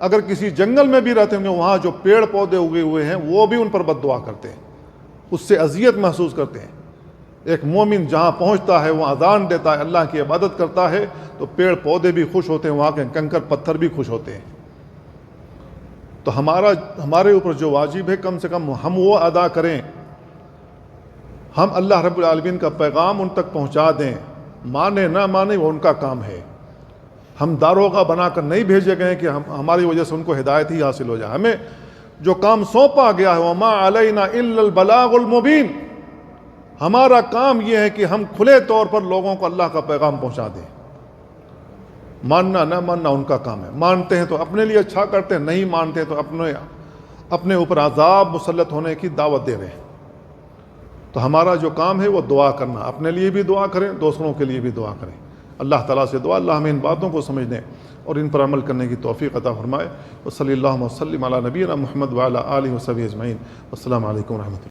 اگر کسی جنگل میں بھی رہتے ہوں گے، وہاں جو پیڑ پودے اگے ہوئے ہیں وہ بھی ان پر بد دعا کرتے ہیں، اس سے اذیت محسوس کرتے ہیں۔ ایک مومن جہاں پہنچتا ہے، وہ اذان دیتا ہے، اللہ کی عبادت کرتا ہے، تو پیڑ پودے بھی خوش ہوتے ہیں، وہاں کے کنکر پتھر بھی خوش ہوتے ہیں۔ تو ہمارے اوپر جو واجب ہے، کم سے کم ہم وہ ادا کریں، ہم اللہ رب العالمین کا پیغام ان تک پہنچا دیں، مانے نہ مانے وہ ان کا کام ہے۔ ہم داروغہ بنا کر نہیں بھیجے گئے کہ ہماری وجہ سے ان کو ہدایت ہی حاصل ہو جائے۔ ہمیں جو کام سونپا گیا ہے، وما علینا الا البلاغ المبین، ہمارا کام یہ ہے کہ ہم کھلے طور پر لوگوں کو اللہ کا پیغام پہنچا دیں۔ ماننا نہ ماننا ان کا کام ہے، مانتے ہیں تو اپنے لیے اچھا کرتے ہیں، نہیں مانتے ہیں تو اپنے اوپر عذاب مسلط ہونے کی دعوت دے رہے ہیں۔ تو ہمارا جو کام ہے وہ دعا کرنا، اپنے لیے بھی دعا کریں، دوسروں کے لیے بھی دعا کریں۔ اللہ تعالیٰ سے دعا، اللہ ہمیں ان باتوں کو سمجھنے اور ان پر عمل کرنے کی توفیق عطا فرمائے۔ وصلی اللہ وسلم علی نبینا محمد وعلی آلہ وصحبہ اجمعین۔ السلام علیکم ورحمۃ اللہ۔